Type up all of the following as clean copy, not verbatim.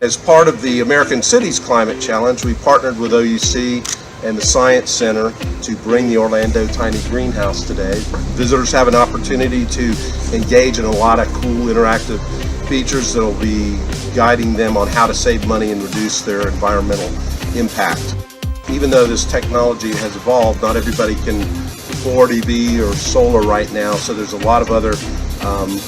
As part of the American Cities Climate Challenge, we partnered with OUC and the Science Center to bring the Orlando Tiny Greenhouse today. Visitors have an opportunity to engage in a lot of cool interactive features that will be guiding them on how to save money and reduce their environmental impact. Even though this technology has evolved, not everybody can afford EV or solar right now, so there's a lot of other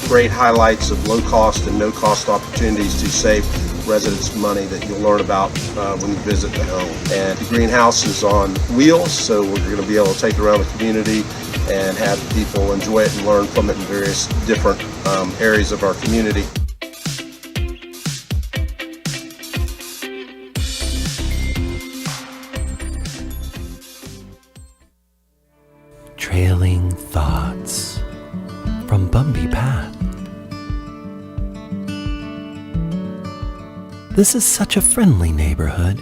great highlights of low-cost and no-cost opportunities to save residents money that you'll learn about when you visit the home. And the greenhouse is on wheels, so we're going to be able to take it around the community and have people enjoy it and learn from it in various different areas of our community. Trailing Thoughts from Bumby Path. This is such a friendly neighborhood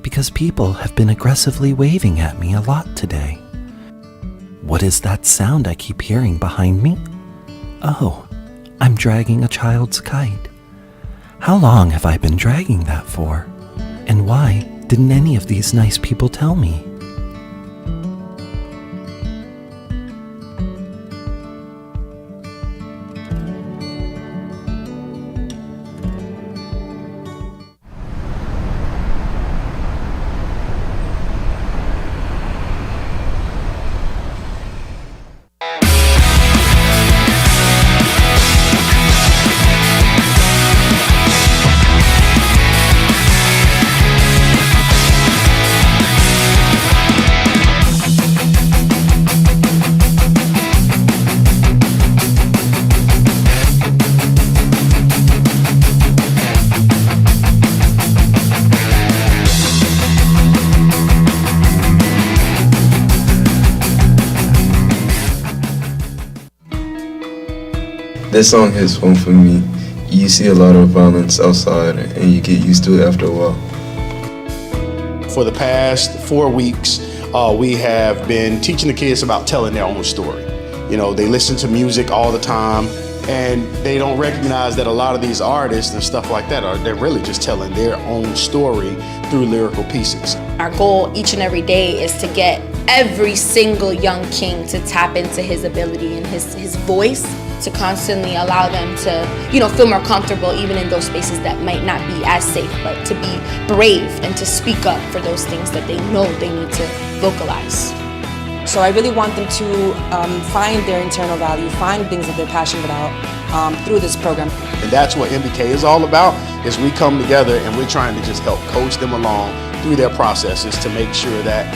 because people have been aggressively waving at me a lot today. What is that sound I keep hearing behind me? Oh, I'm dragging a child's kite. How long have I been dragging that for? And why didn't any of these nice people tell me? This song hits home for me. You see a lot of violence outside and you get used to it after a while. For the past 4 weeks, we have been teaching the kids about telling their own story. You know, they listen to music all the time and they don't recognize that a lot of these artists and stuff like that they're really just telling their own story through lyrical pieces. Our goal each and every day is to get every single young king to tap into his ability and his voice, to constantly allow them to, feel more comfortable even in those spaces that might not be as safe, but to be brave and to speak up for those things that they know they need to vocalize. So I really want them to find their internal value, find things that they're passionate about through this program. And that's what MBK is all about, is we come together and we're trying to just help coach them along through their processes to make sure that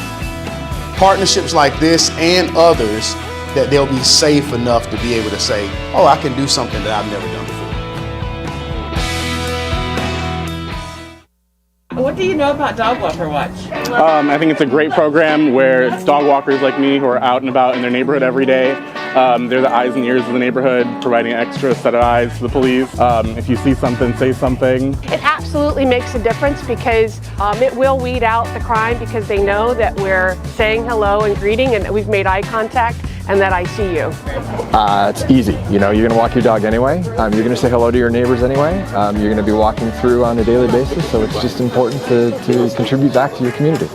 partnerships like this and others, that they'll be safe enough to be able to say, oh, I can do something that I've never done before. What do you know about Dog Walker Watch? I think it's a great program where it's dog walkers like me who are out and about in their neighborhood every day. They're the eyes and ears of the neighborhood, providing an extra set of eyes to the police. If you see something, say something. It absolutely makes a difference because it will weed out the crime because they know that we're saying hello and greeting and that we've made eye contact and that I see you. It's easy. You're going to walk your dog anyway. You're going to say hello to your neighbors anyway. You're going to be walking through on a daily basis, so it's just important to contribute back to your community.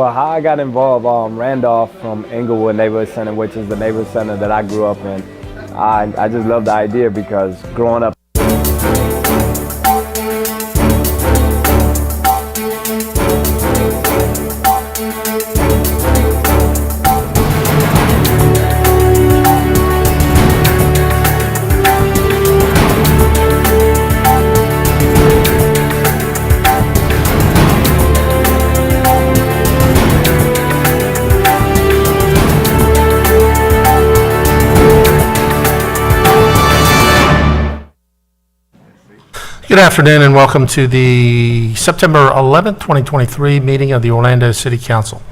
Well, how I got involved, Randolph from Englewood Neighborhood Center, which is the neighborhood center that I grew up in. I just love the idea because growing up, Good afternoon and welcome to the September 11th, 2023 meeting of the Orlando City Council.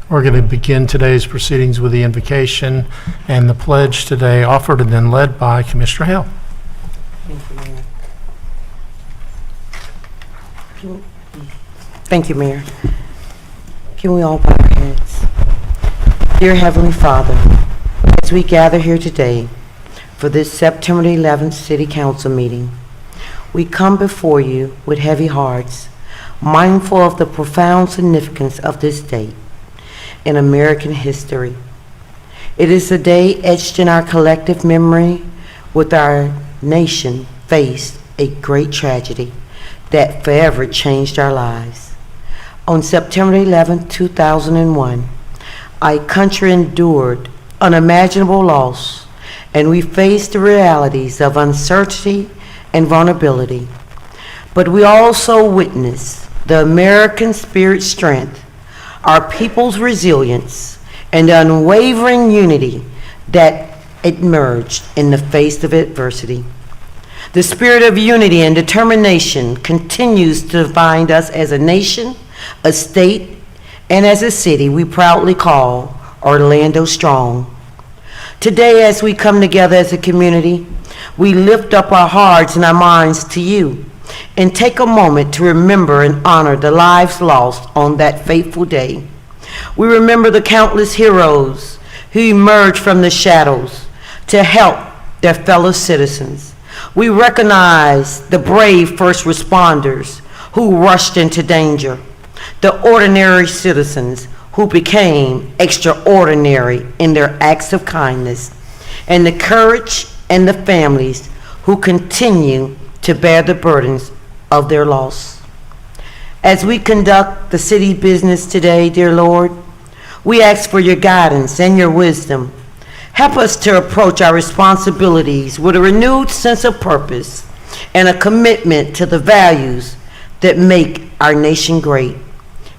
We're going to begin today's proceedings with the invocation and the pledge today offered and then led by Commissioner Hale. Thank you, Mayor. Can we all bow our heads? Dear Heavenly Father, as we gather here today for this September 11th City Council meeting, we come before you with heavy hearts, mindful of the profound significance of this date in American history. It is a day etched in our collective memory with our nation faced a great tragedy that forever changed our lives. On September 11, 2001, our country endured unimaginable loss, and we faced the realities of uncertainty and vulnerability. But we also witnessed the American spirit strength, our people's resilience, and the unwavering unity that emerged in the face of adversity. The spirit of unity and determination continues to bind us as a nation, a state, and as a city we proudly call Orlando Strong. Today, as we come together as a community, we lift up our hearts and our minds to you and take a moment to remember and honor the lives lost on that fateful day. We remember the countless heroes who emerged from the shadows to help their fellow citizens. We recognize the brave first responders who rushed into danger, the ordinary citizens who became extraordinary in their acts of kindness, and the courage and the families who continue to bear the burdens of their loss. As we conduct the city business today, dear Lord, we ask for your guidance and your wisdom. Help us to approach our responsibilities with a renewed sense of purpose and a commitment to the values that make our nation great: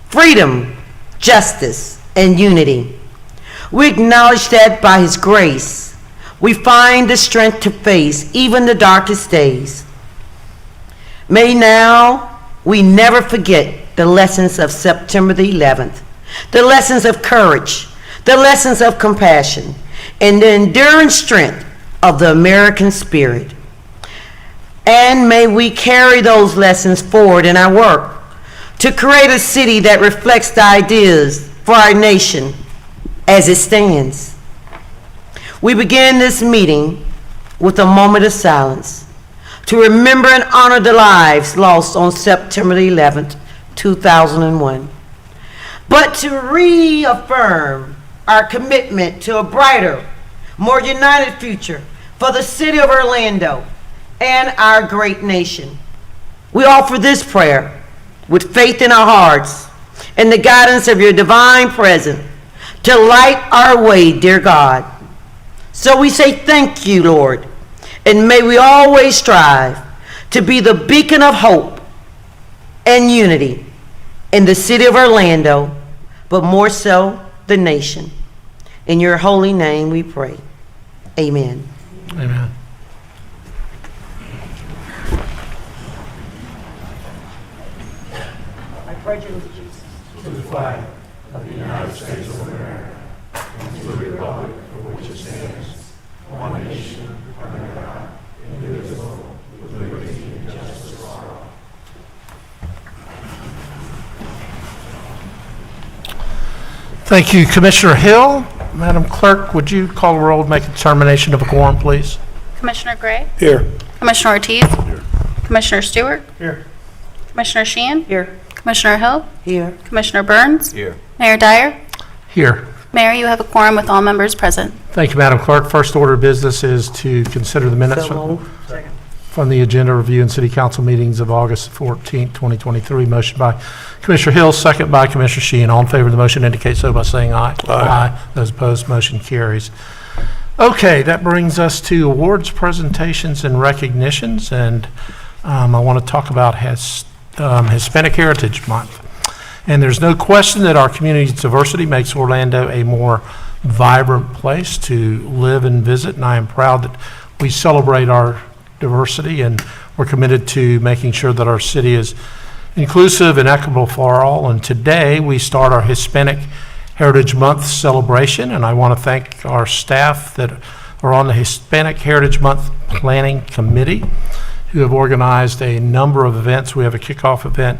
freedom, justice, and unity. We acknowledge that by His grace, we find the strength to face even the darkest days. May now we never forget the lessons of September the 11th, the lessons of courage, the lessons of compassion, and the enduring strength of the American spirit. And may we carry those lessons forward in our work to create a city that reflects the ideas for our nation as it stands. We begin this meeting with a moment of silence to remember and honor the lives lost on September 11th, 2001, but to reaffirm our commitment to a brighter, more united future for the city of Orlando and our great nation. We offer this prayer with faith in our hearts and the guidance of your divine presence to light our way, dear God. So we say thank you, Lord, and may we always strive to be the beacon of hope and unity in the city of Orlando, but more so the nation. In your holy name we pray. Amen. Amen. I pledge allegiance To the flag of the United States of America and to the republic for which it stands, one nation, under God, indivisible, with liberty and justice for all. Thank you, Commissioner Hill. Madam Clerk, would you call the roll and make a determination of a quorum, please? Commissioner Gray? Here. Commissioner Ortiz? Here. Commissioner Stewart? Here. Commissioner Sheehan? here. Commissioner Hill? Here. Commissioner Burns? Here. Mayor Dyer? Here. Mayor, you have a quorum with all members present. Thank you, Madam Clerk. First order of business is to consider the minutes from the agenda review and city council meetings of August 14, 2023. Motion by Commissioner Hill, second by Commissioner Sheehan. All in favor of the motion indicate so by saying aye. Aye. Those opposed, motion carries. Okay, that brings us to awards, presentations, and recognitions, and I want to talk about Hispanic Heritage Month. And there's no question that our community's diversity makes Orlando a more vibrant place to live and visit, and I am proud that we celebrate our diversity, and we're committed to making sure that our city is inclusive and equitable for all. And today we start our Hispanic Heritage Month celebration, and I want to thank our staff that are on the Hispanic Heritage Month Planning Committee who have organized a number of events. We have a kickoff event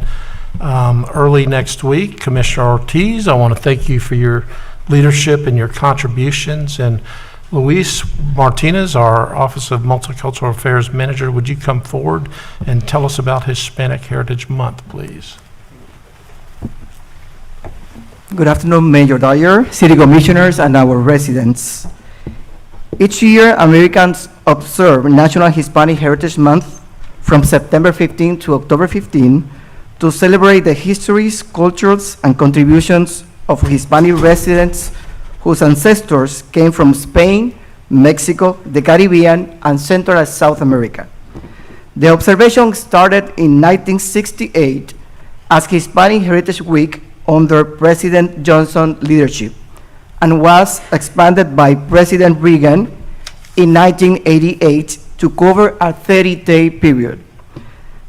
early next week. Commissioner Ortiz, I want to thank you for your leadership and your contributions. And Luis Martinez, our Office of Multicultural Affairs Manager, would you come forward and tell us about Hispanic Heritage Month, please? Good afternoon, Mayor Dyer, City Commissioners, and our residents. Each year, Americans observe National Hispanic Heritage Month from September 15 to October 15 to celebrate the histories, cultures, and contributions of Hispanic residents whose ancestors came from Spain, Mexico, the Caribbean, and Central and South America. The observation started in 1968 as Hispanic Heritage Week under President Johnson's leadership and was expanded by President Reagan in 1988 to cover a 30-day period.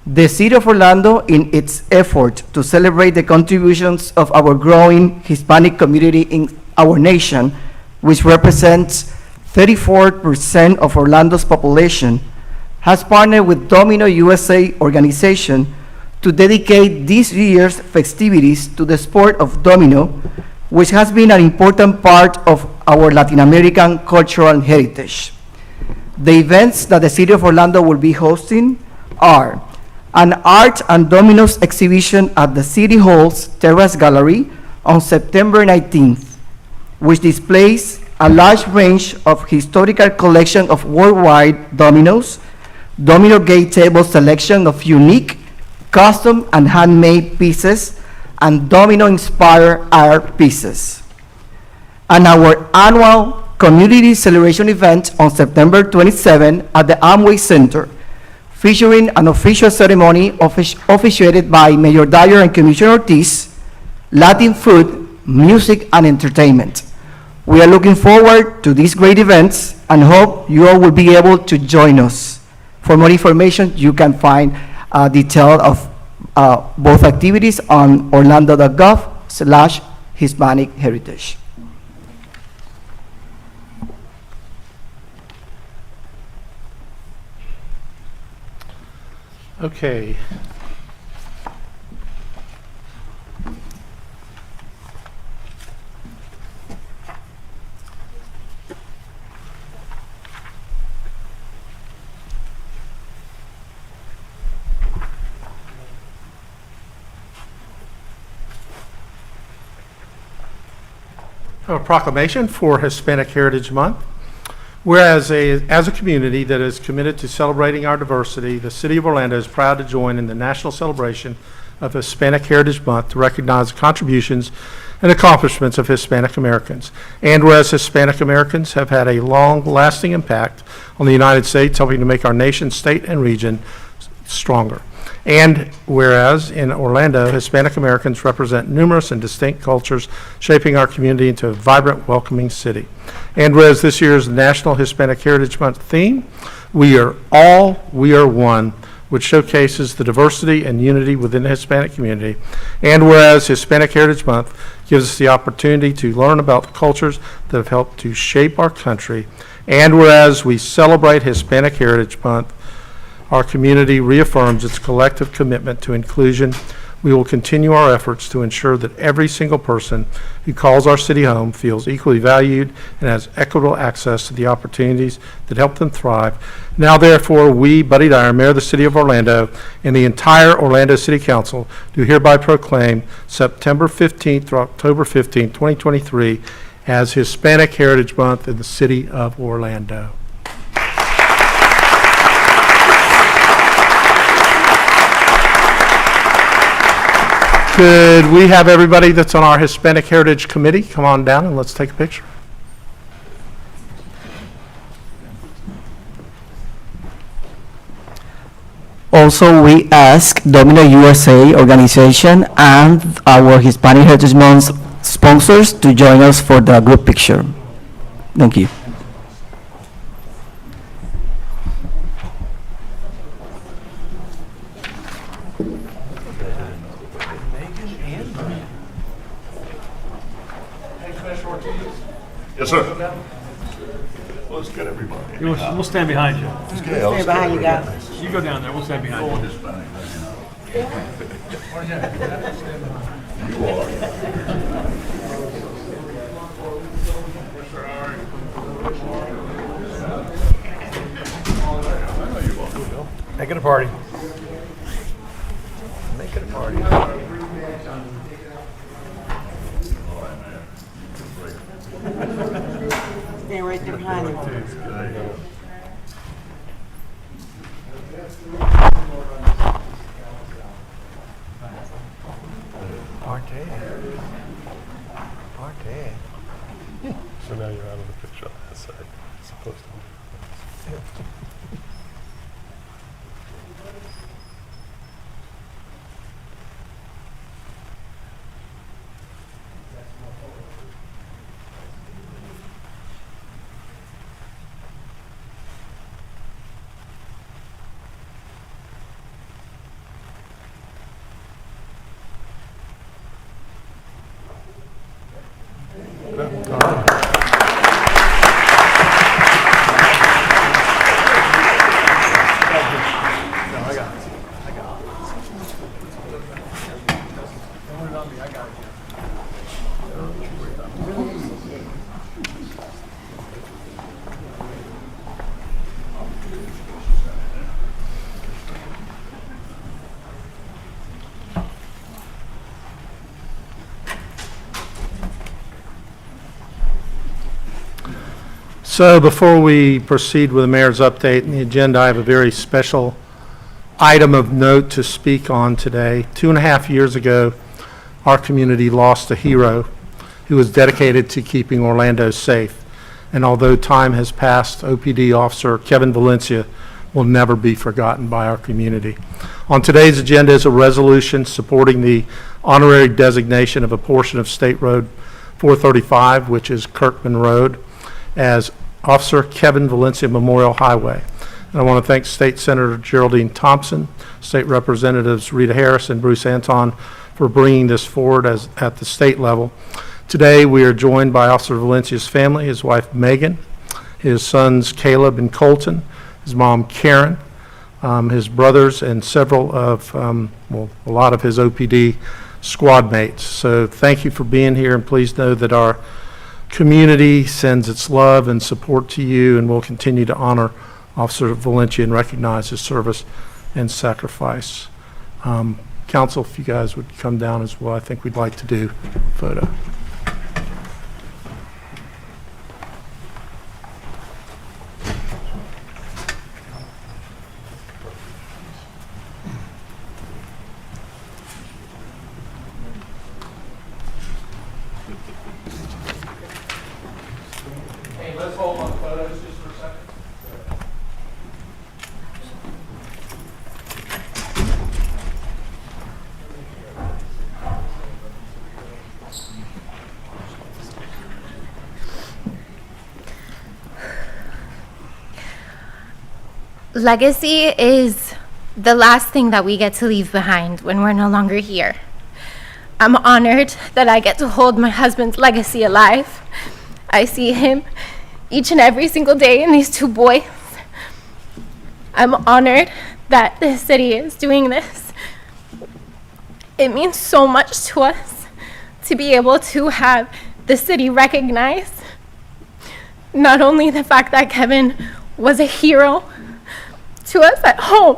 The City of Orlando, in its effort to celebrate the contributions of our growing Hispanic community in our nation, which represents 34% of Orlando's population, has partnered with Domino USA organization to dedicate this year's festivities to the sport of domino, which has been an important part of our Latin American cultural heritage. The events that the City of Orlando will be hosting are an art and dominoes exhibition at the City Hall's Terrace Gallery on September 19th, which displays a large range of historical collection of worldwide dominoes, domino gate table selection of unique, custom and handmade pieces, and domino-inspired art pieces. And our annual community celebration event on September 27 at the Amway Center, featuring an official ceremony officiated by Mayor Dyer and Commissioner Ortiz, Latin food, music, and entertainment. We are looking forward to these great events and hope you all will be able to join us. For more information, you can find detail of both activities on orlando.gov/Hispanic Heritage. Okay. A proclamation for Hispanic Heritage Month. Whereas as a community that is committed to celebrating our diversity, the City of Orlando is proud to join in the national celebration of Hispanic Heritage Month to recognize the contributions and accomplishments of Hispanic Americans. And whereas Hispanic Americans have had a long-lasting impact on the United States, helping to make our nation, state, and region stronger. And whereas in Orlando, Hispanic Americans represent numerous and distinct cultures, shaping our community into a vibrant, welcoming city. And whereas this year's National Hispanic Heritage Month theme, We Are All, We Are One, which showcases the diversity and unity within the Hispanic community. And whereas Hispanic Heritage Month gives us the opportunity to learn about the cultures that have helped to shape our country. And whereas we celebrate Hispanic Heritage Month, our community reaffirms its collective commitment to inclusion We will continue our efforts to ensure that every single person who calls our city home feels equally valued and has equitable access to the opportunities that help them thrive. Now, therefore, we, Buddy Dyer, Mayor of the City of Orlando, and the entire Orlando City Council do hereby proclaim September 15th through October 15th, 2023 as Hispanic Heritage Month in the City of Orlando. Could we have everybody that's on our Hispanic Heritage Committee come on down and let's take a picture? Also, we ask Domino USA organization and our Hispanic Heritage Month sponsors to join us for the group picture. Thank you. Yes, sir. Let's get everybody. We'll stand behind you. Stay behind you guys. You go down there, we'll stand behind you. Make it a party. Make it a party. Stay right there behind you. So now you're out of the picture on that side. It's supposed to be. So before we proceed with the mayor's update and the agenda, I have a very special item of note to speak on today. 2.5 years ago, our community lost a hero who was dedicated to keeping Orlando safe. And although time has passed, OPD Officer Kevin Valencia will never be forgotten by our community. On today's agenda is a resolution supporting the honorary designation of a portion of State Road 435, which is Kirkman Road, as Officer Kevin Valencia Memorial Highway. And I want to thank State Senator Geraldine Thompson, State Representatives Rita Harris and Bruce Anton for bringing this forward at the state level. Today, we are joined by Officer Valencia's family, his wife Megan, his sons Caleb and Colton, his mom Karen, his brothers, and several of, a lot of his OPD squad mates. So thank you for being here, and please know that our community sends its love and support to you, and will continue to honor Officer Valencia and recognize his service and sacrifice. Council, if you guys would come down as well, I think we'd like to do a photo. Let's hold on photos just for a second. Legacy is the last thing that we get to leave behind when we're no longer here. I'm honored that I get to hold my husband's legacy alive. I see him each and every single day in these two boys. I'm honored that this city is doing this. It means so much to us to be able to have the city recognize not only the fact that Kevin was a hero to us at home,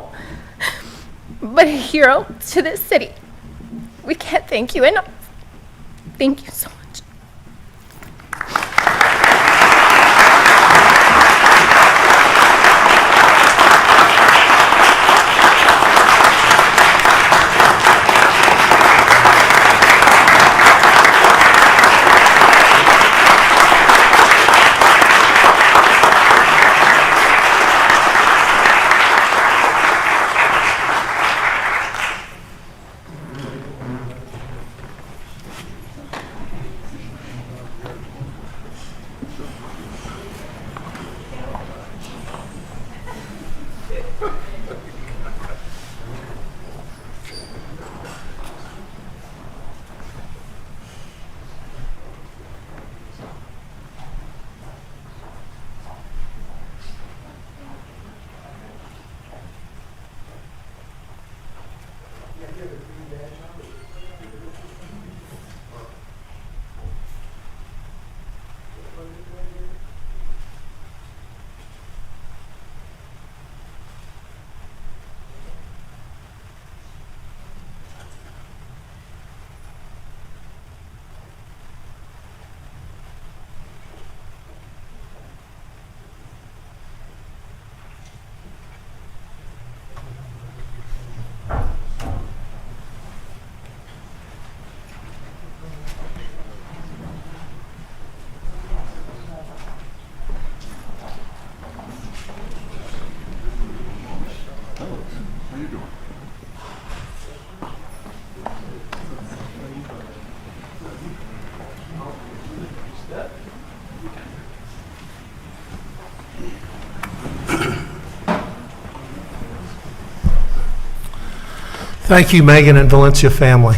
but a hero to this city. We can't thank you enough. Thank you so much. Thank you, Megan and Valencia family.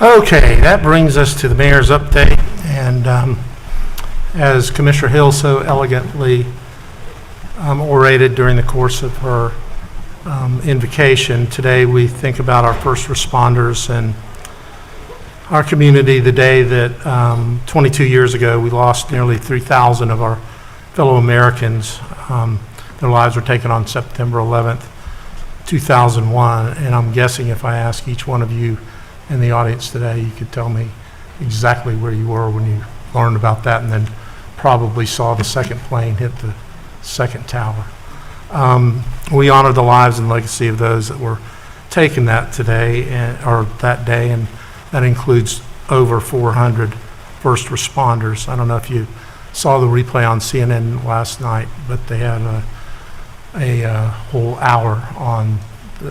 Okay, that brings us to the mayor's update, and as Commissioner Hill so elegantly orated during the course of her invocation, today we think about our first responders and our community. The day that 22 years ago we lost nearly 3,000 of our fellow Americans. Their lives were taken on September 11th, 2001, and I'm guessing if I ask each one of you in the audience today, you could tell me exactly where you were when you learned about that, and then probably saw the second plane hit the second tower. We honor the lives and legacy of those that were taken that day, and that includes over 400 first responders. I don't know if you saw the replay on CNN last night, but they had a whole hour on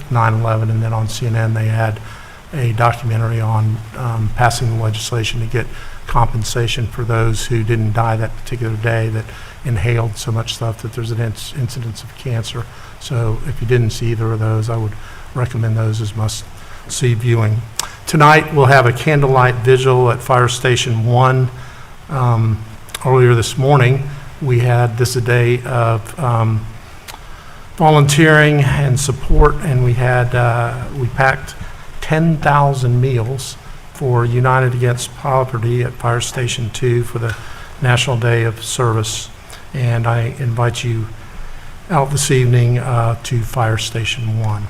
9/11, and then on CNN they had a documentary on passing the legislation to get compensation for those who didn't die that particular day that inhaled so much stuff that there's an incidence of cancer. So if you didn't see either of those, I would recommend those as must-see viewing. Tonight we'll have a candlelight vigil at Fire Station 1. Earlier this morning we had a day of volunteering and support, and we packed 10,000 meals for United Against Poverty at Fire Station 2 for the National Day of Service. And I invite you out this evening to Fire Station 1.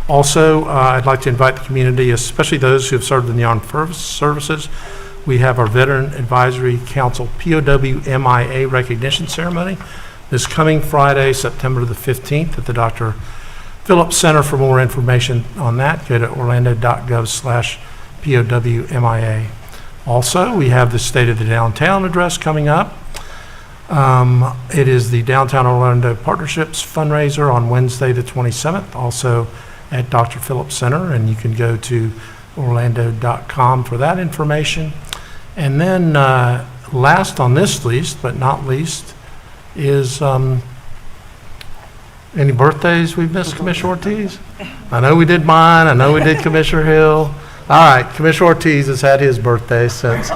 Also, I'd like to invite the community, especially those who have served in the armed services. We have our Veteran Advisory Council POW MIA recognition ceremony this coming Friday, September the 15th at the Dr. Phillips Center. For more information on that, go to orlando.gov/POWMIA. Also, we have the State of the Downtown address coming up. It is the Downtown Orlando Partnerships fundraiser on Wednesday the 27th, also at Dr. Phillips Center, and you can go to orlando.com for that information. And then last on this list, but not least, is, any birthdays we've missed, Commissioner Ortiz? I know we did mine, I know we did Commissioner Hill. All right, Commissioner Ortiz has had his birthday since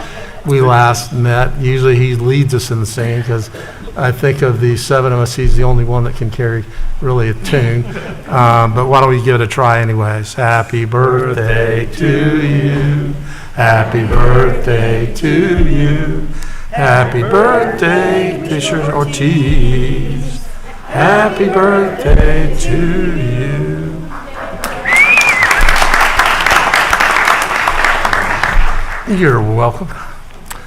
we last met. Usually he leads us in the singing because I think of the seven of us, he's the only one that can carry really a tune. But why don't we give it a try anyways? Happy birthday to you. Happy birthday to you. Happy birthday, Commissioner Ortiz. Happy birthday to you. You're welcome.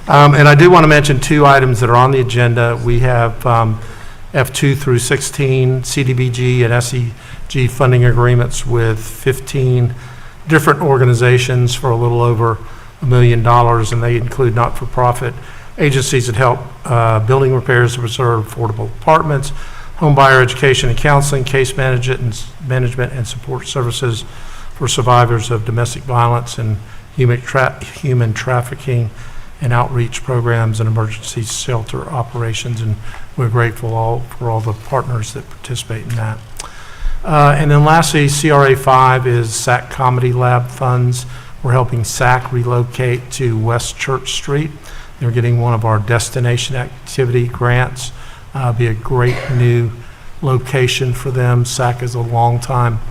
And I do want to mention two items that are on the agenda. We have F2 through 16 CDBG and SEG funding agreements with 15 different organizations for a little over $1 million, and they include not-for-profit agencies that help building repairs to preserve affordable apartments, home buyer education and counseling, case management and support services for survivors of domestic violence and human trafficking, and outreach programs and emergency shelter operations, and we're grateful for all the partners that participate in that. And then lastly, CRA 5 is SAC Comedy Lab funds. We're helping SAC relocate to West Church Street. They're getting one of our destination activity grants. Be a great new location for them. SAC is a long-time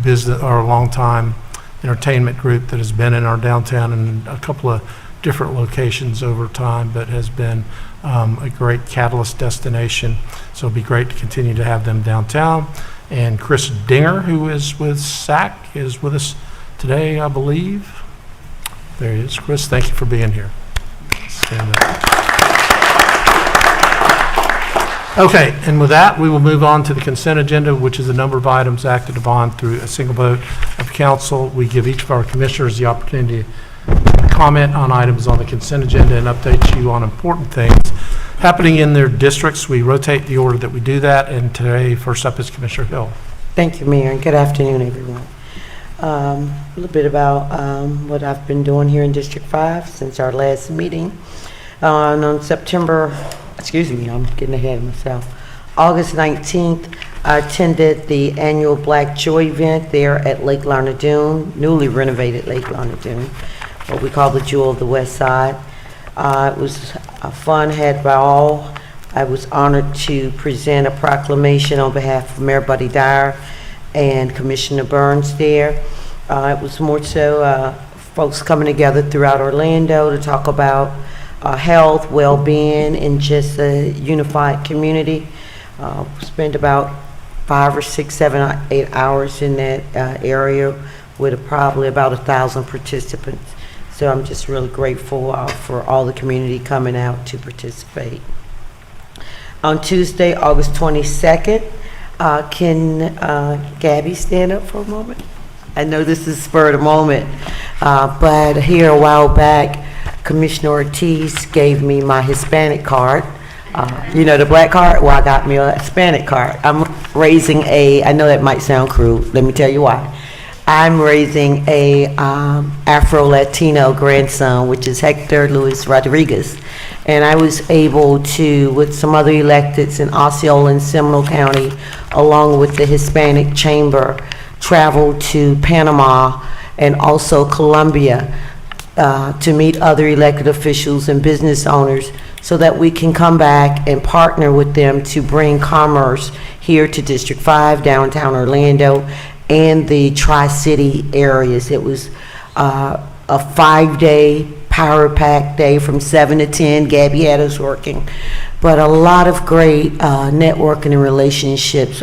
business, or a long-time entertainment group that has been in our downtown in a couple of different locations over time, but has been a great catalyst destination. So it'll be great to continue to have them downtown. And Chris Dinger, who is with SAC, is with us today, I believe. There he is. Chris, thank you for being here. Stand up. Okay, and with that, we will move on to the consent agenda, which is a number of items acted upon through a single vote of council. We give each of our commissioners the opportunity to comment on items on the consent agenda and update you on important things happening in their districts. We rotate the order that we do that, and today, first up is Commissioner Hill. Thank you, Mayor, and good afternoon, everyone. A little bit about what I've been doing here in District 5 since our last meeting. On September, excuse me, I'm getting ahead of myself. August 19th, I attended the annual Black Joy event there at Lake Larned, newly renovated Lake Larned, what we call the Jewel of the West Side. It was a fun, had by all. I was honored to present a proclamation on behalf of Mayor Buddy Dyer and Commissioner Burns there. It was more so folks coming together throughout Orlando to talk about health, well-being, and just a unified community. Spent about 5 or 6, 7, 8 hours in that area with probably about 1,000 participants. So I'm just really grateful for all the community coming out to participate. On Tuesday, August 22nd, can Gabby stand up for a moment? I know this is spur of the moment, but here a while back, Commissioner Ortiz gave me my Hispanic card. You know, the black card? Well, I got me a Hispanic card. I'm raising I know that might sound crude, let me tell you why. I'm raising a Afro-Latino grandson, which is Hector Luis Rodriguez. And I was able to, with some other electeds in Osceola and Seminole County, along with the Hispanic Chamber, travel to Panama and also Colombia to meet other elected officials and business owners so that we can come back and partner with them to bring commerce here to District 5, downtown Orlando, and the Tri-City areas. It was a 5-day power pack day from 7 to 10. Gabby had us working. But a lot of great networking and relationships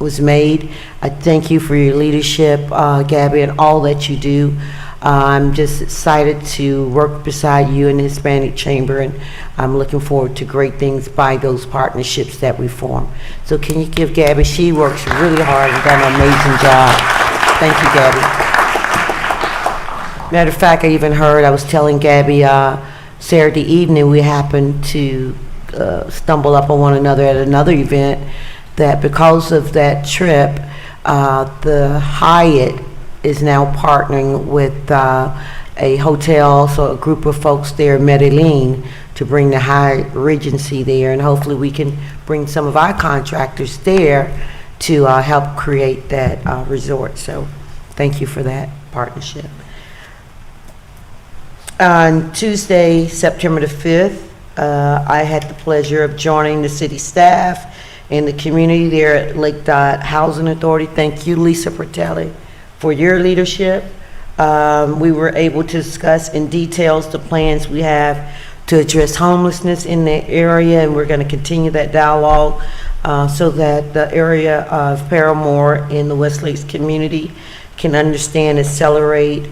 was made. I thank you for your leadership, Gabby, and all that you do. I'm just excited to work beside you in the Hispanic Chamber, and I'm looking forward to great things by those partnerships that we form. So can you give Gabby, she works really hard and done an amazing job. Thank you, Gabby. Matter of fact, I even heard, I was telling Gabby Saturday evening, we happened to stumble up on one another at another event, that because of that trip, the Hyatt is now partnering with a hotel, so a group of folks there in Medellin, to bring the High Regency there, and hopefully we can bring some of our contractors there to help create that resort. So thank you for that partnership. On Tuesday, September the 5th, I had the pleasure of joining the city staff and the community there at Lake Dot Housing Authority. Thank you, Lisa Pertelli, for your leadership. We were able to discuss in details the plans we have to address homelessness in the area, and we're going to continue that dialogue so that the area of Paramore in the West Lakes community can understand, accelerate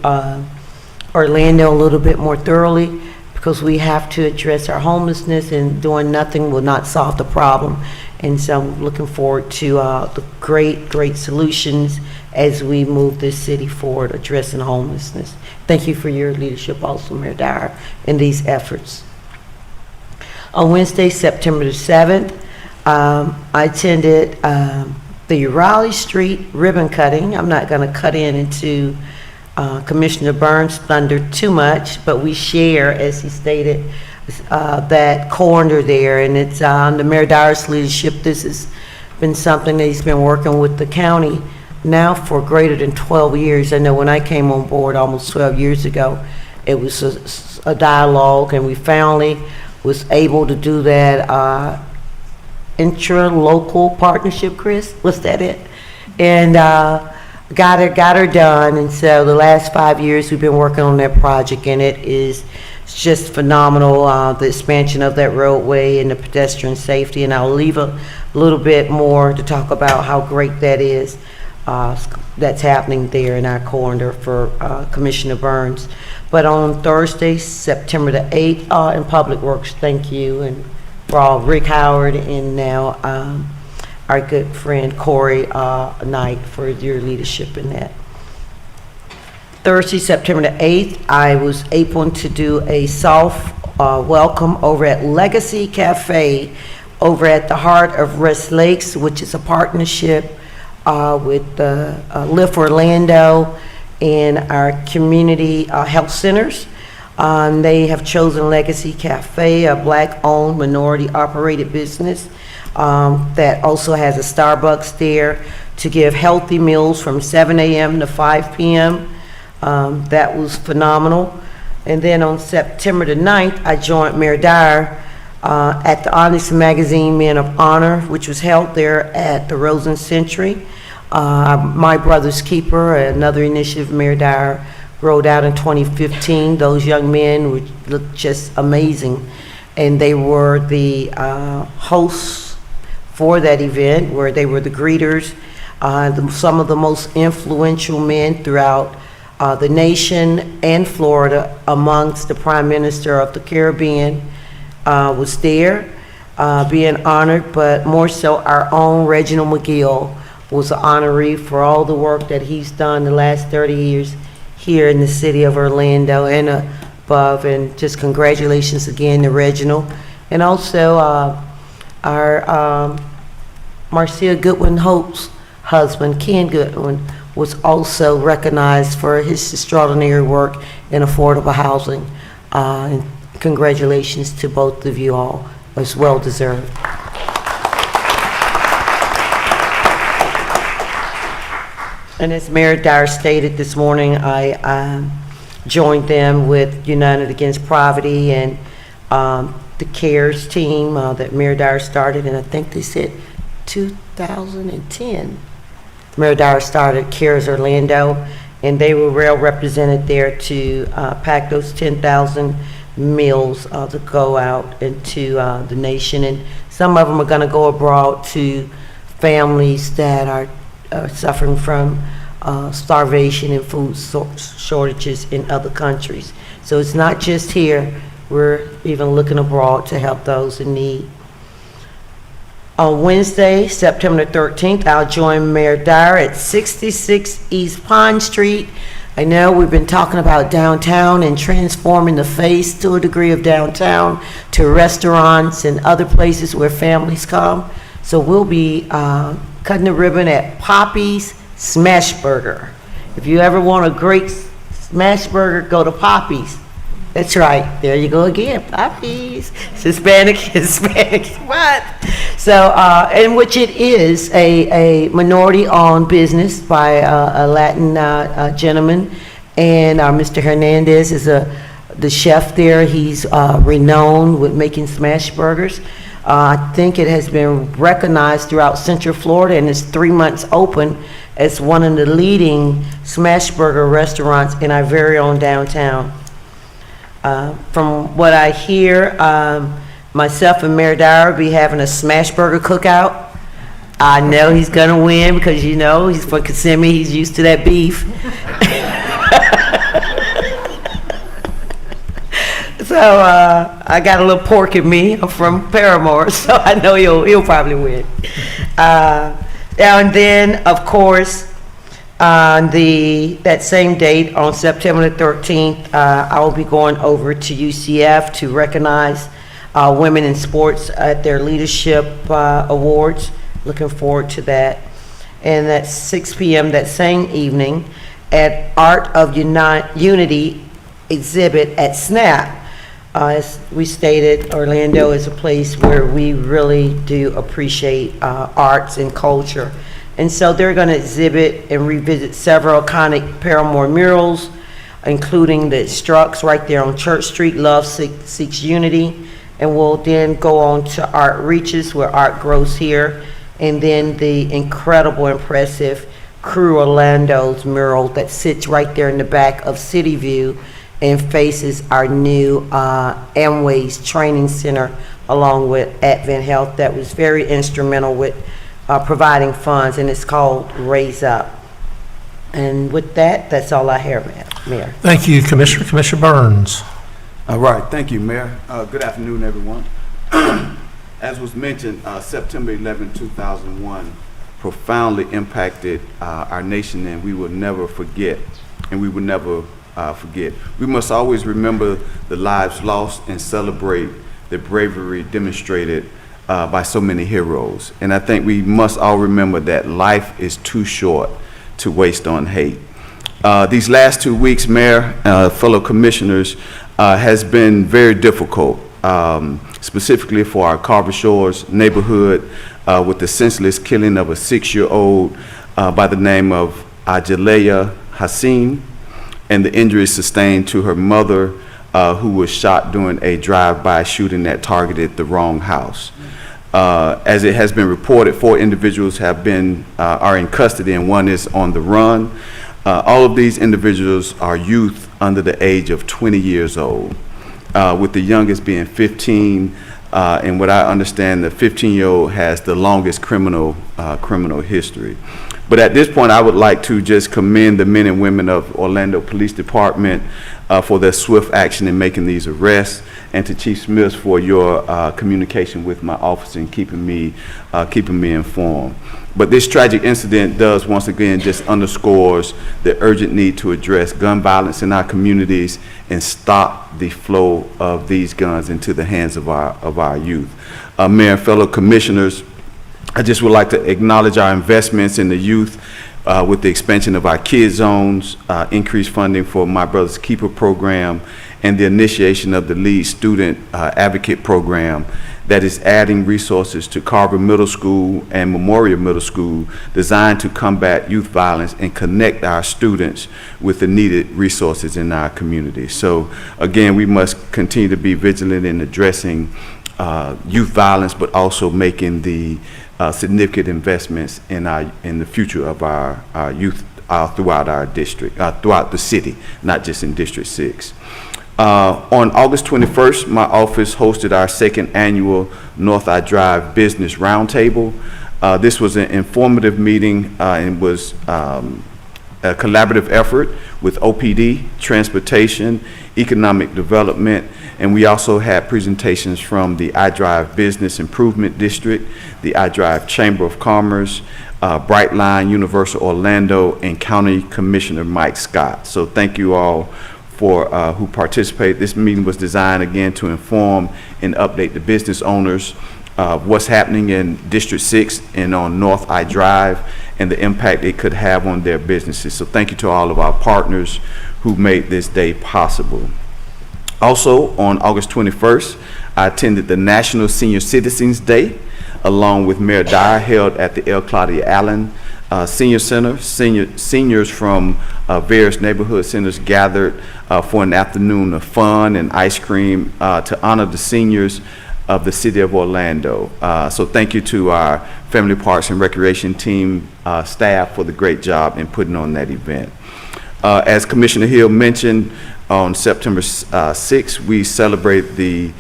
Orlando a little bit more thoroughly, because we have to address our homelessness, and doing nothing will not solve the problem. And so I'm looking forward to the great solutions as we move this city forward addressing homelessness. Thank you for your leadership also, Mayor Dyer, in these efforts. On Wednesday, September the 7th, I attended the Raleigh Street ribbon cutting. I'm not going to cut into Commissioner Burns' thunder too much, but we share, as he stated, that corner there, and it's under Mayor Dyer's leadership. This has been something that he's been working with the county now for greater than 12 years. I know when I came on board almost 12 years ago, it was a dialogue, and we finally was able to do that intra-local partnership, Chris, was that it? And got her done. And so the last 5 years we've been working on that project, and it is just phenomenal, the expansion of that roadway and the pedestrian safety. And I'll leave a little bit more to talk about how great that is, that's happening there in our corridor for Commissioner Burns. But on Thursday, September the 8th, in Public Works, thank you, and for all Rick Howard, and now our good friend Corey Knight for your leadership in that. Thursday, September the 8th, I was able to do a soft welcome over at Legacy Cafe over at the heart of West Lakes, which is a partnership with Lift Orlando and our community health centers. They have chosen Legacy Cafe, a Black-owned, minority-operated business that also has a Starbucks there, to give healthy meals from 7 a.m. to 5 p.m. That was phenomenal. And then on September the 9th, I joined Mayor Dyer at the Onyx Magazine Men of Honor, which was held there at the Rosen Century. My Brother's Keeper, another initiative Mayor Dyer rolled out in 2015. Those young men looked just amazing. And they were the hosts for that event, where they were the greeters, some of the most influential men throughout the nation and Florida, amongst the Prime Minister of the Caribbean was there being honored, but more so our own Reginald McGill was an honoree for all the work that he's done the last 30 years here in the city of Orlando and above. And just congratulations again to Reginald. And also our Marcia Goodwin Hope's husband, Ken Goodwin, was also recognized for his extraordinary work in affordable housing. And congratulations to both of you all. It's well deserved. And as Mayor Dyer stated this morning, I joined them with United Against Poverty and the CARES team that Mayor Dyer started, and I think they said 2010. Mayor Dyer started CARES Orlando, and they were well represented there to pack those 10,000 meals to go out into the nation. And some of them are going to go abroad to families that are suffering from starvation and food shortages in other countries. So it's not just here, we're even looking abroad to help those in need. On Wednesday, September 13th, I'll join Mayor Dyer at 66 East Pond Street. I know we've been talking about downtown and transforming the face to a degree of downtown to restaurants and other places where families come. So we'll be cutting the ribbon at Poppy's Smash Burger. If you ever want a great smash burger, go to Poppy's. That's right. There you go again. Puppies. Hispanic. What? So, in which it is a minority-owned business by a Latin gentleman, and Mr. Hernandez is the chef there. He's renowned with making smash burgers. I think it has been recognized throughout Central Florida, and it's 3 months open as one of the leading smash burger restaurants in our very own downtown. From what I hear, myself and Mayor Dyer will be having a smash burger cookout. I know he's gonna win because he's from Kissimmee. He's used to that beef. So I got a little pork in me. I'm from Paramore, so I know he'll probably win. And then, of course, on that same date, on September the 13th, I will be going over to UCF to recognize women in sports at their leadership awards. Looking forward to that. And at 6 p.m. that same evening, at Art of Unity exhibit at SNAP. As we stated, Orlando is a place where we really do appreciate arts and culture. And so they're going to exhibit and revisit several iconic Paramore murals, including the Strux right there on Church Street, Love Seeks Unity. And we'll then go on to Art Reaches, where art grows here. And then the incredible, impressive Crew Orlando's mural that sits right there in the back of City View and faces our new Amway's Training Center, along with Advent Health, that was very instrumental with providing funds, and it's called Raise Up. And with that, that's all I have, Mayor. Thank you, Commissioner. Commissioner Burns. All right, thank you, Mayor. Good afternoon, everyone. As was mentioned, September 11, 2001 profoundly impacted our nation, and we will never forget, and we will never forget. We must always remember the lives lost and celebrate the bravery demonstrated by so many heroes. And I think we must all remember that life is too short to waste on hate. These last 2 weeks, Mayor, fellow commissioners, has been very difficult, specifically for our Carver Shores neighborhood, with the senseless killing of a 6-year-old by the name of Ajalea Hassim, and the injuries sustained to her mother, who was shot during a drive-by shooting that targeted the wrong house. As it has been reported, 4 individuals are in custody and 1 is on the run. All of these individuals are youth under the age of 20 years old, with the youngest being 15, and what I understand, the 15-year-old has the longest criminal history. But at this point, I would like to just commend the men and women of Orlando Police Department for their swift action in making these arrests, and to Chief Smith for your communication with my office and keeping me informed. But this tragic incident does once again just underscores the urgent need to address gun violence in our communities and stop the flow of these guns into the hands of our youth. Mayor and fellow commissioners, I just would like to acknowledge our investments in the youth with the expansion of our kid zones, increased funding for My Brother's Keeper program, and the initiation of the Lead Student Advocate program that is adding resources to Carver Middle School and Memorial Middle School, designed to combat youth violence and connect our students with the needed resources in our community. So again, we must continue to be vigilant in addressing youth violence, but also making the significant investments in the future of our youth throughout our district, throughout the city, not just in District 6. On August 21st, my office hosted our 2nd annual North I Drive Business Roundtable. This was an informative meeting and was a collaborative effort with OPD, transportation, economic development, and we also had presentations from the iDrive Business Improvement District, the iDrive Chamber of Commerce, Brightline, Universal Orlando, and County Commissioner Mike Scott. So thank you all for who participated. This meeting was designed again to inform and update the business owners what's happening in District 6 and on North I Drive and the impact it could have on their businesses. So thank you to all of our partners who made this day possible. Also, on August 21st, I attended the National Senior Citizens Day, along with Mayor Dyer, held at the L. Claudia Allen Senior Center. Seniors from various neighborhood centers gathered for an afternoon of fun and ice cream to honor the seniors of the city of Orlando. So thank you to our Family Parks and Recreation team staff for the great job in putting on that event. As Commissioner Hill mentioned, on September 6th, we celebrate the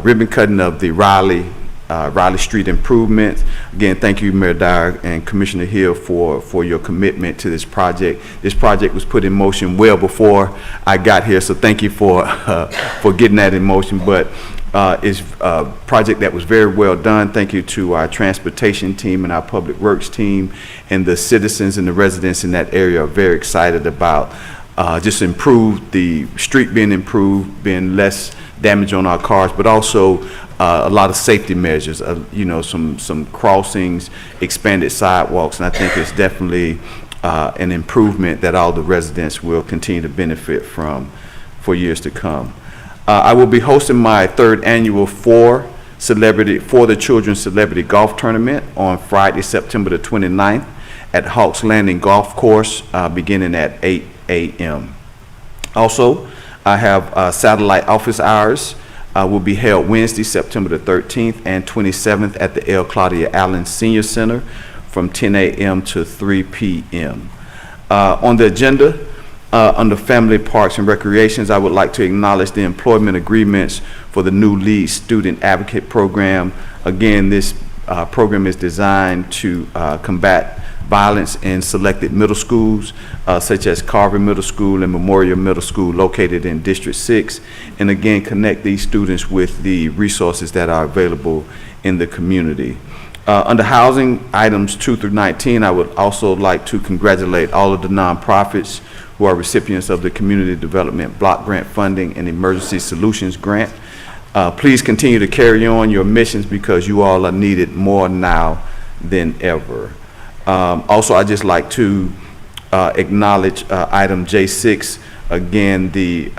ribbon cutting of the Raleigh Street improvements. Again, thank you, Mayor Dyer and Commissioner Hill, for your commitment to this project. This project was put in motion well before I got here, so thank you for getting that in motion. But it's a project that was very well done. Thank you to our transportation team and our public works team, and the citizens and the residents in that area are very excited about just the street being improved, being less damage on our cars, but also a lot of safety measures, some crossings, expanded sidewalks, and I think it's definitely an improvement that all the residents will continue to benefit from for years to come. I will be hosting my third annual For the Children Celebrity Golf Tournament on Friday, September the 29th at Hawks Landing Golf Course, beginning at 8 a.m. Also, I have satellite office hours will be held Wednesday, September the 13th and 27th at the L. Claudia Allen Senior Center from 10 a.m. to 3 p.m. On the agenda, under Family Parks and Recreations, I would like to acknowledge the employment agreements for the new Lead Student Advocate Program. Again, this program is designed to combat violence in selected middle schools, such as Carver Middle School and Memorial Middle School located in District 6, and again, connect these students with the resources that are available in the community. Under housing, items 2 through 19, I would also like to congratulate all of the nonprofits who are recipients of the Community Development Block Grant Funding and Emergency Solutions Grant. Please continue to carry on your missions because you all are needed more now than ever. Also, I'd just like to acknowledge item J6, again, the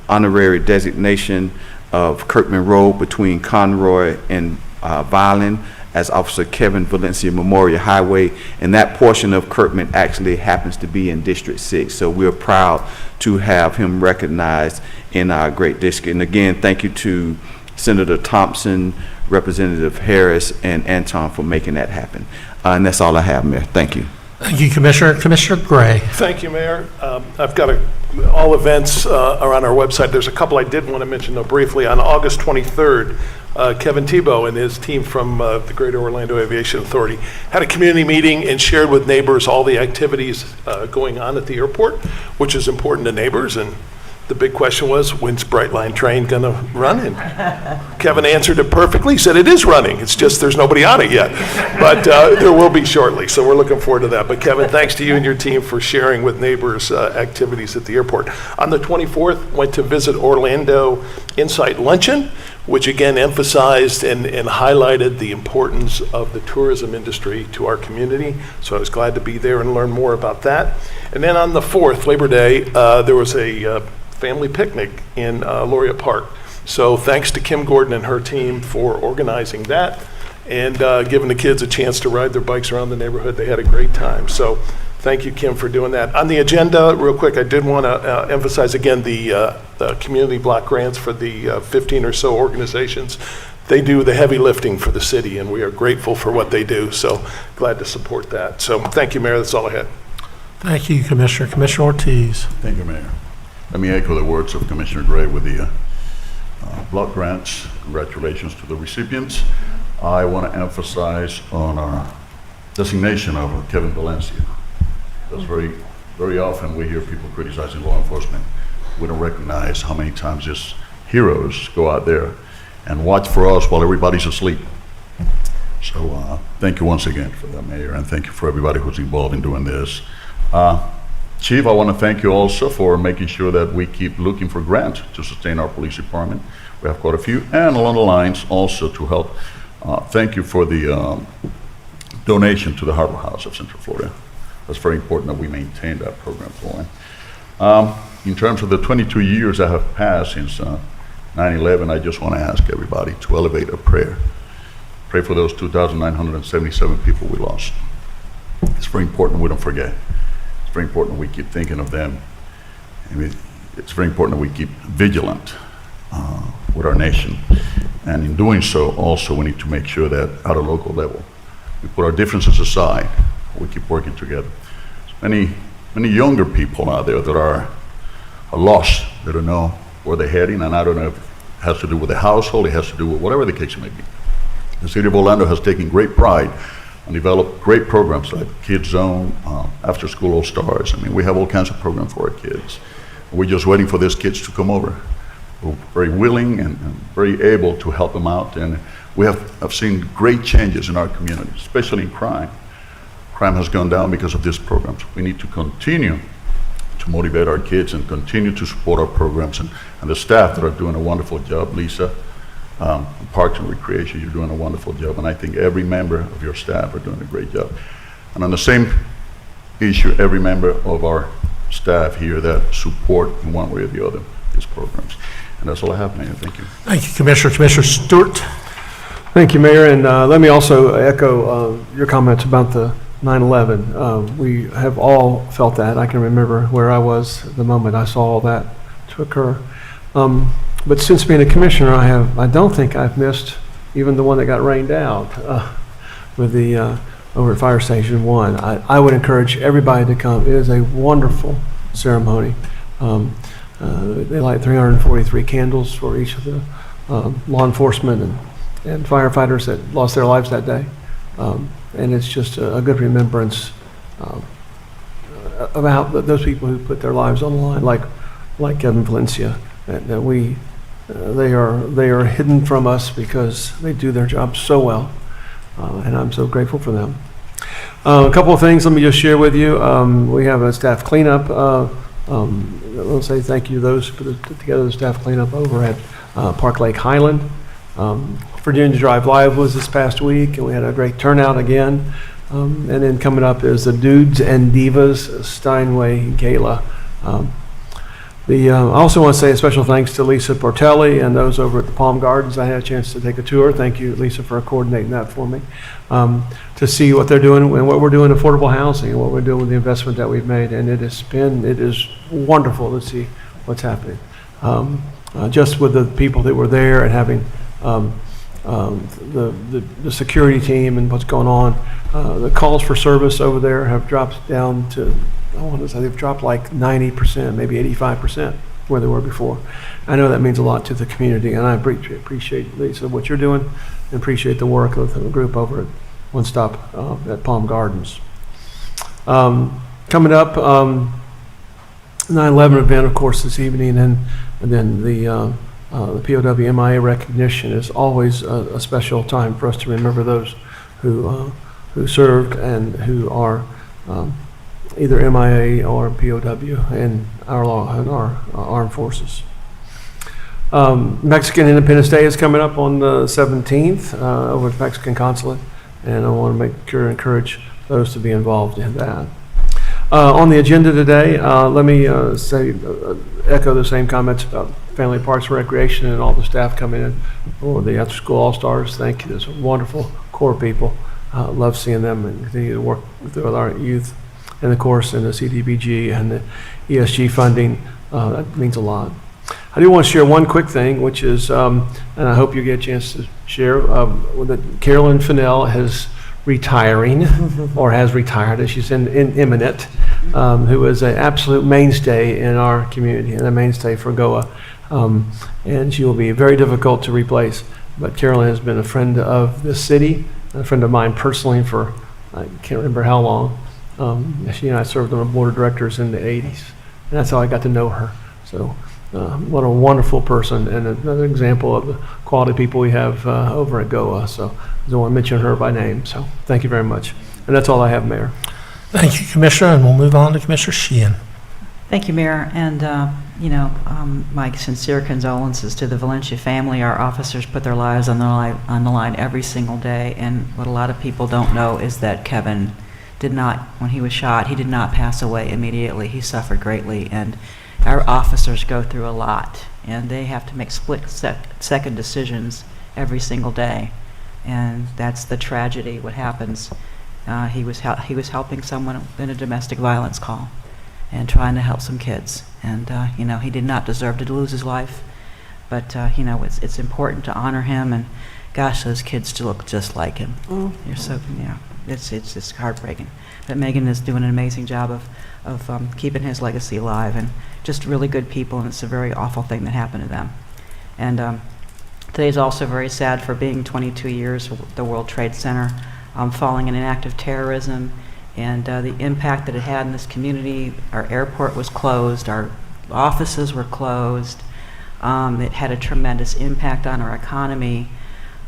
honorary designation of Kirkman Road between Conroy and Violin as Officer Kevin Valencia Memorial Highway, and that portion of Kirkman actually happens to be in District 6, so we're proud to have him recognized in our great district. And again, thank you to Senator Thompson, Representative Harris, and Anton for making that happen. And that's all I have, Mayor. Thank you. Thank you, Commissioner. Commissioner Gray. Thank you, Mayor. I've got all events are on our website. There's a couple I did want to mention though briefly. On August 23rd, Kevin Tebow and his team from the Greater Orlando Aviation Authority had a community meeting and shared with neighbors all the activities going on at the airport, which is important to neighbors. And the big question was, when's Brightline train going to run? And Kevin answered it perfectly. He said, it is running. It's just there's nobody on it yet. But there will be shortly, so we're looking forward to that. But Kevin, thanks to you and your team for sharing with neighbors activities at the airport. On the 24th, went to visit Orlando Insight Luncheon, which again emphasized and highlighted the importance of the tourism industry to our community. So I was glad to be there and learn more about that. And then on the 4th, Labor Day, there was a family picnic in Laureate Park. So thanks to Kim Gordon and her team for organizing that and giving the kids a chance to ride their bikes around the neighborhood. They had a great time. So thank you, Kim, for doing that. On the agenda, real quick, I did want to emphasize again the community block grants for the 15 or so organizations. They do the heavy lifting for the city, and we are grateful for what they do. So glad to support that. So thank you, Mayor. That's all I had. Thank you, Commissioner. Commissioner Ortiz. Thank you, Mayor. Let me echo the words of Commissioner Gray with the block grants. Congratulations to the recipients. I want to emphasize on our designation of Kevin Valencia. Because very often we hear people criticizing law enforcement. We don't recognize how many times just heroes go out there and watch for us while everybody's asleep. So thank you once again for that, Mayor, and thank you for everybody who's involved in doing this. Chief, I want to thank you also for making sure that we keep looking for grants to sustain our police department. We have quite a few, and along the lines also to help. Thank you for the donation to the Harbor House of Central Florida. That's very important that we maintain that program going. In terms of the 22 years that have passed since 9/11, I just want to ask everybody to elevate a prayer. Pray for those 2,977 people we lost. It's very important we don't forget. It's very important we keep thinking of them. And it's very important that we keep vigilant with our nation. And in doing so, also, we need to make sure that at a local level, we put our differences aside, we keep working together. Many younger people out there that are lost, they don't know where they're heading, and I don't know if it has to do with the household, it has to do with whatever the case may be. The City of Orlando has taken great pride and developed great programs like Kids Zone, After School All Stars. I mean, we have all kinds of programs for our kids. We're just waiting for these kids to come over. We're very willing and very able to help them out, and I've seen great changes in our community, especially in crime. Crime has gone down because of these programs. We need to continue to motivate our kids and continue to support our programs and the staff that are doing a wonderful job. Lisa, Parks and Recreation, you're doing a wonderful job, and I think every member of your staff are doing a great job. And on the same issue, every member of our staff here that support in one way or the other these programs. And that's all I have, Mayor. Thank you. Thank you, Commissioner. Commissioner Stewart. Thank you, Mayor, and let me also echo your comments about the 9/11. We have all felt that. I can remember where I was the moment I saw all that to occur. But since being a commissioner, I don't think I've missed even the one that got rained out with the over at Fire Station 1. I would encourage everybody to come. It is a wonderful ceremony. They light 343 candles for each of the law enforcement and firefighters that lost their lives that day. And it's just a good remembrance about those people who put their lives on the line, like Kevin Valencia. They are hidden from us because they do their job so well, and I'm so grateful for them. A couple of things let me just share with you. We have a staff cleanup. I'll say thank you to those who put together the staff cleanup over at Park Lake Highland. Virginia Drive Live was this past week, and we had a great turnout again. And then coming up is the Dudes and Divas Steinway Gala. I also want to say a special thanks to Lisa Portelli and those over at the Palm Gardens. I had a chance to take a tour. Thank you, Lisa, for coordinating that for me. To see what they're doing and what we're doing in affordable housing and what we're doing with the investment that we've made. And it is wonderful to see what's happening. Just with the people that were there and having the security team and what's going on, the calls for service over there have dropped down to, I want to say they've dropped like 90%, maybe 85% where they were before. I know that means a lot to the community, and I appreciate, Lisa, what you're doing, and appreciate the work of the group over at One Stop at Palm Gardens. Coming up, 9/11 event, of course, this evening, and then the POW MIA recognition is always a special time for us to remember those who served and who are either MIA or POW in our armed forces. Mexican Independence Day is coming up on the 17th over at the Mexican Consulate, and I want to encourage those to be involved in that. On the agenda today, let me echo the same comments about Family Parks and Recreation and all the staff coming in for the After School All Stars. Thank you. There's wonderful core people. Love seeing them and continue to work with our youth. And of course, in the CDBG and the ESG funding, that means a lot. I do want to share one quick thing, which is, and I hope you get a chance to share, that Carolyn Fennell is retiring, or has retired, as she's imminent, who is an absolute mainstay in our community and a mainstay for GOA. And she will be very difficult to replace. But Carolyn has been a friend of this city, a friend of mine personally for, I can't remember how long. She and I served on the board of directors in the 80s, and that's how I got to know her. So what a wonderful person, and another example of the quality people we have over at GOA. So I don't want to mention her by name. So thank you very much. And that's all I have, Mayor. Thank you, Commissioner, and we'll move on to Commissioner Sheehan. Thank you, Mayor. And, my sincere condolences to the Valencia family. Our officers put their lives on the line every single day. And what a lot of people don't know is that Kevin did not, when he was shot, he did not pass away immediately. He suffered greatly. And our officers go through a lot, and they have to make split-second decisions every single day, and that's the tragedy. What happens? He was helping someone in a domestic violence call, and trying to help some kids, and you know, he did not deserve to lose his life, but you know, it's important to honor him, and gosh, those kids look just like him. You're so, yeah, it's heartbreaking. But Megan is doing an amazing job of keeping his legacy alive, and just really good people, and it's a very awful thing that happened to them. And today's also very sad for being 22 years, the World Trade Center falling in an act of terrorism, and the impact that it had in this community. Our airport was closed, our offices were closed. It had a tremendous impact on our economy.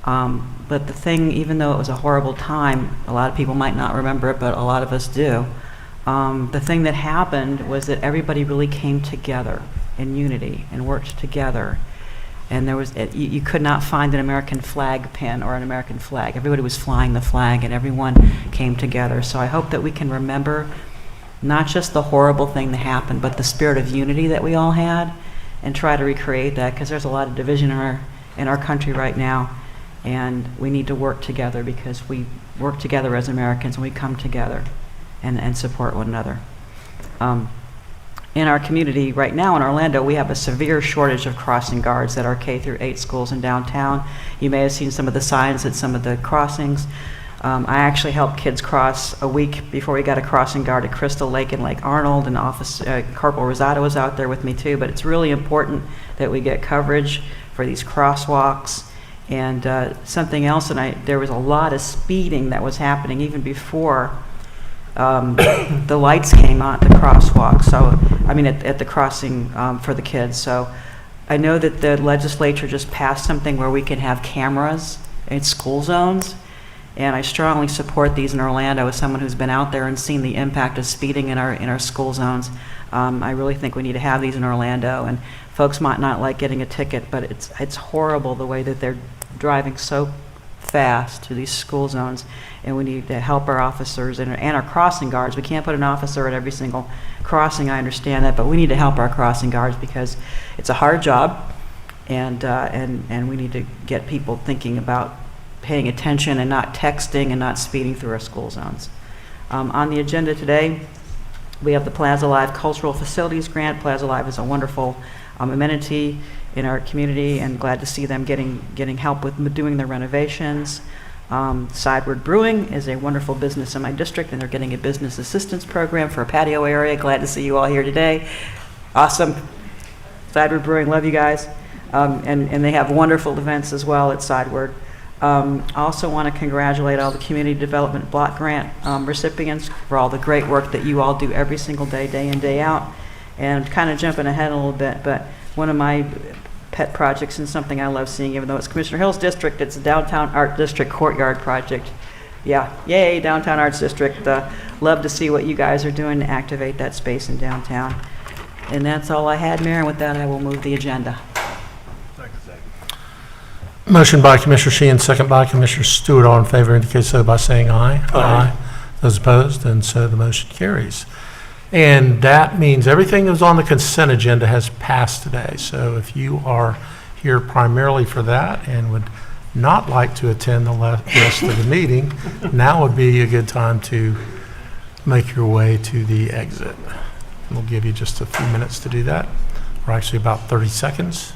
But the thing, even though it was a horrible time, a lot of people might not remember it, but a lot of us do. The thing that happened was that everybody really came together in unity and worked together. And there was, you could not find an American flag pin or an American flag. Everybody was flying the flag, and everyone came together. So I hope that we can remember not just the horrible thing that happened, but the spirit of unity that we all had, and try to recreate that, because there's a lot of division in our country right now. And we need to work together, because we work together as Americans, and we come together and support one another. In our community right now in Orlando, we have a severe shortage of crossing guards at our K-8 schools in downtown. You may have seen some of the signs at some of the crossings. I actually helped kids cross a week before we got a crossing guard at Crystal Lake and Lake Arnold, and Corporal Rosado was out there with me too. But it's really important that we get coverage for these crosswalks. And something else, and there was a lot of speeding that was happening even before the lights came on at the crosswalk. So, I mean, at the crossing for the kids. So, I know that the legislature just passed something where we can have cameras in school zones, and I strongly support these in Orlando as someone who's been out there and seen the impact of speeding in our school zones. I really think we need to have these in Orlando, and folks might not like getting a ticket, but it's horrible the way that they're driving so fast to these school zones, and we need to help our officers and our crossing guards. We can't put an officer at every single crossing, I understand that, but we need to help our crossing guards, because it's a hard job, and we need to get people thinking about paying attention and not texting and not speeding through our school zones. On the agenda today, we have the Plaza Live Cultural Facilities Grant. Plaza Live is a wonderful amenity in our community, and glad to see them getting help with doing their renovations. Sideward Brewing is a wonderful business in my district, and they're getting a business assistance program for a patio area. Glad to see you all here today. Awesome. Sideward Brewing, love you guys. And they have wonderful events as well at Sideward. I also want to congratulate all the Community Development Block Grant recipients for all the great work that you all do every single day, day in, day out. And kind of jumping ahead a little bit, but one of my pet projects and something I love seeing, even though it's Commissioner Hill's district, it's the Downtown Art District Courtyard Project. Yeah, yay, Downtown Arts District. Love to see what you guys are doing to activate that space in downtown. And that's all I had, Mayor, and with that I will move the agenda. Motion by Commissioner Sheehan, second by Commissioner Stewart. All in favor indicate so by saying aye. Aye. Those opposed, and so the motion carries. And that means everything that was on the consent agenda has passed today. So if you are here primarily for that and would not like to attend the rest of the meeting, now would be a good time to make your way to the exit. We'll give you just a few minutes to do that, or actually about 30 seconds.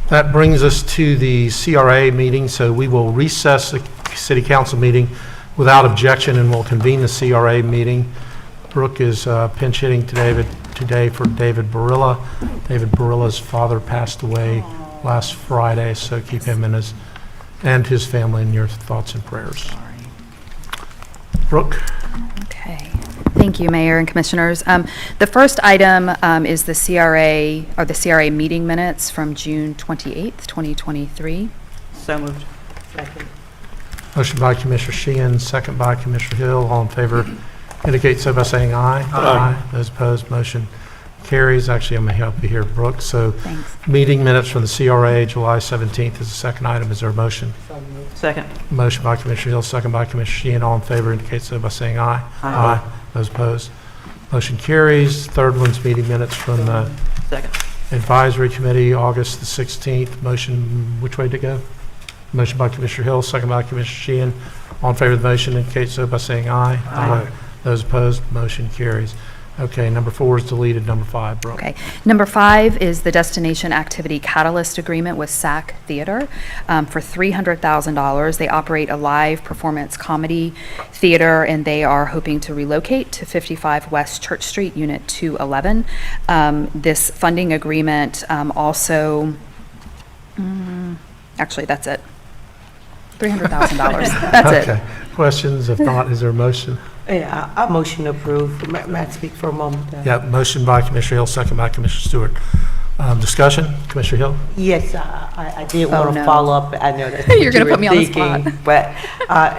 That brings us to the CRA meeting, so we will recess the City Council meeting without objection, and we'll convene the CRA meeting. Brooke is pinch hitting today for David Barilla. David Barilla's father passed away last Friday, so keep him and his family in your thoughts and prayers. Brooke? Okay. Thank you, Mayor and Commissioners. The first item is the CRA meeting minutes from June 28th, 2023. So moved. Second. Motion by Commissioner Sheehan, second by Commissioner Hill. All in favor indicate so by saying aye. Aye. Those opposed, motion carries. Actually, I'm going to help you here, Brooke. So Thanks. meeting minutes from the CRA, July 17th is the second item. Is there a motion? Second. Motion by Commissioner Hill, second by Commissioner Sheehan. All in favor indicate so by saying aye. Aye. Those opposed? Motion carries. Third one's meeting minutes from the Second. Advisory Committee, August the 16th. Motion, which way to go? Motion by Commissioner Hill, second by Commissioner Sheehan. All in favor of the motion indicate so by saying aye. Aye. Those opposed? Motion carries. Okay, number 4 is deleted. Number 5, Brooke. Okay. Number 5 is the Destination Activity Catalyst Agreement with SAC Theater for $300,000. They operate a live performance comedy theater, and they are hoping to relocate to 55 West Church Street, Unit 211. This funding agreement also, actually, that's it. $300,000. That's Okay. Questions? If not, is there a motion? Yeah, I motion to approve. May I speak for a moment? Yeah, motion by Commissioner Hill, second by Commissioner Stewart. Discussion? Commissioner Hill? Yes, I did Oh, want to no. follow up. I know that's You're what gonna you put were me on the thinking, spot. but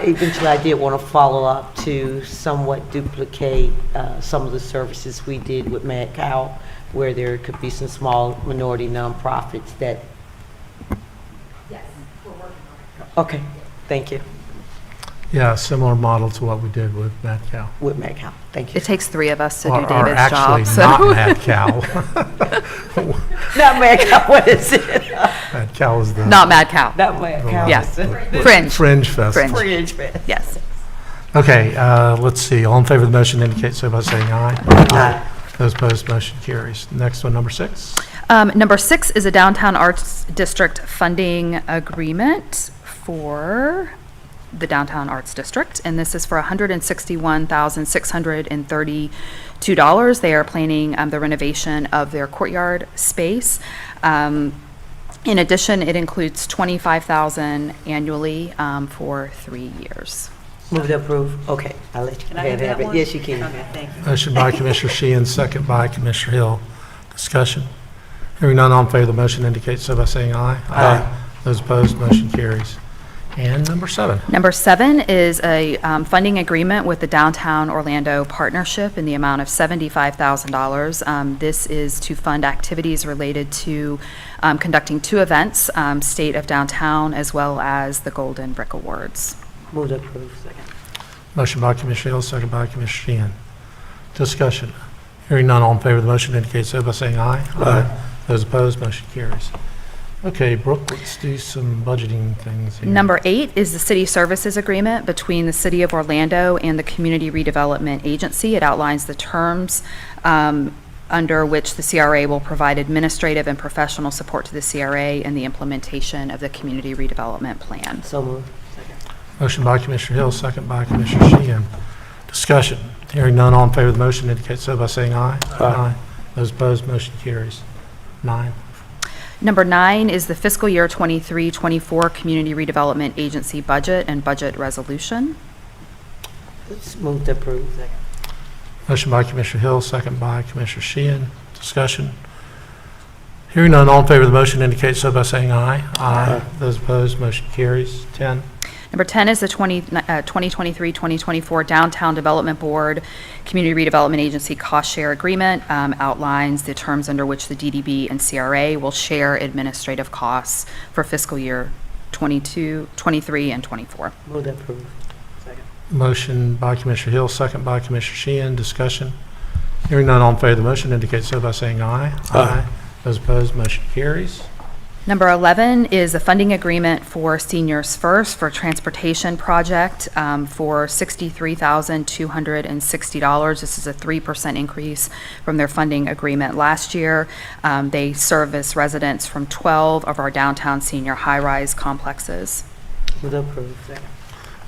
eventually I did want to follow up to somewhat duplicate some of the services we did with Mad Cow, where there could be some small minority nonprofits that. Yes, we're working on it. Okay, thank you. Yeah, similar model to what we did with Mad Cow. With Mad Cow, thank you. It takes 3 of us to Or do David's actually job. not Mad Cow. Not Mad Cow, what is it? Mad Cow is the. Not Mad Cow. Not Mad Cow. Yes. Fringe. Fringe Festival. Fringe Fest. Yes. Okay, let's see. All in favor of the motion indicate so by saying aye. Aye. Those opposed, motion carries. Next one, number 6. Number 6 is a Downtown Arts District funding agreement for the Downtown Arts District, and this is for $161,632. They are planning the renovation of their courtyard space. In addition, it includes $25,000 annually for 3 years. Move to approve. Okay, I'll let you. Can I have that one? Yes, you can. Okay, thank you. Motion by Commissioner Sheehan, second by Commissioner Hill. Discussion? Hearing none, all in favor of the motion indicate so by saying aye. Aye. Those opposed, motion carries. And number 7. Number 7 is a funding agreement with the Downtown Orlando Partnership in the amount of $75,000. This is to fund activities related to conducting 2 events, State of Downtown as well as the Golden Brick Awards. Move to approve. Second. Motion by Commissioner Hill, second by Commissioner Sheehan. Discussion? Hearing none, all in favor of the motion indicate so by saying aye. Aye. Those opposed, motion carries. Okay, Brooke, let's do some budgeting things here. Number 8 is the city services agreement between the City of Orlando and the Community Redevelopment Agency. It outlines the terms under which the CRA will provide administrative and professional support to the CRA and the implementation of the Community Redevelopment Plan. So moved. Motion by Commissioner Hill, second by Commissioner Sheehan. Discussion? Hearing none, all in favor of the motion indicate so by saying aye. Aye. Those opposed, motion carries. 9. Number 9 is the fiscal year 23-24 Community Redevelopment Agency budget and budget resolution. Let's move to approve. Second. Motion by Commissioner Hill, second by Commissioner Sheehan. Discussion? Hearing none, all in favor of the motion indicate so by saying aye. Aye. Those opposed, motion carries. 10. Number 10 is the 2023-2024 Downtown Development Board Community Redevelopment Agency Cost Share Agreement, outlines the terms under which the DDB and CRA will share administrative costs for fiscal year 22, 23, and 24. Move to approve. Second. Motion by Commissioner Hill, second by Commissioner Sheehan. Discussion? Hearing none, all in favor of the motion indicate so by saying aye. Aye. Those opposed, motion carries. Number 11 is a funding agreement for Seniors First for transportation project for $63,260. This is a 3% increase from their funding agreement last year. They service residents from 12 of our downtown senior high-rise complexes. Move to approve. Second.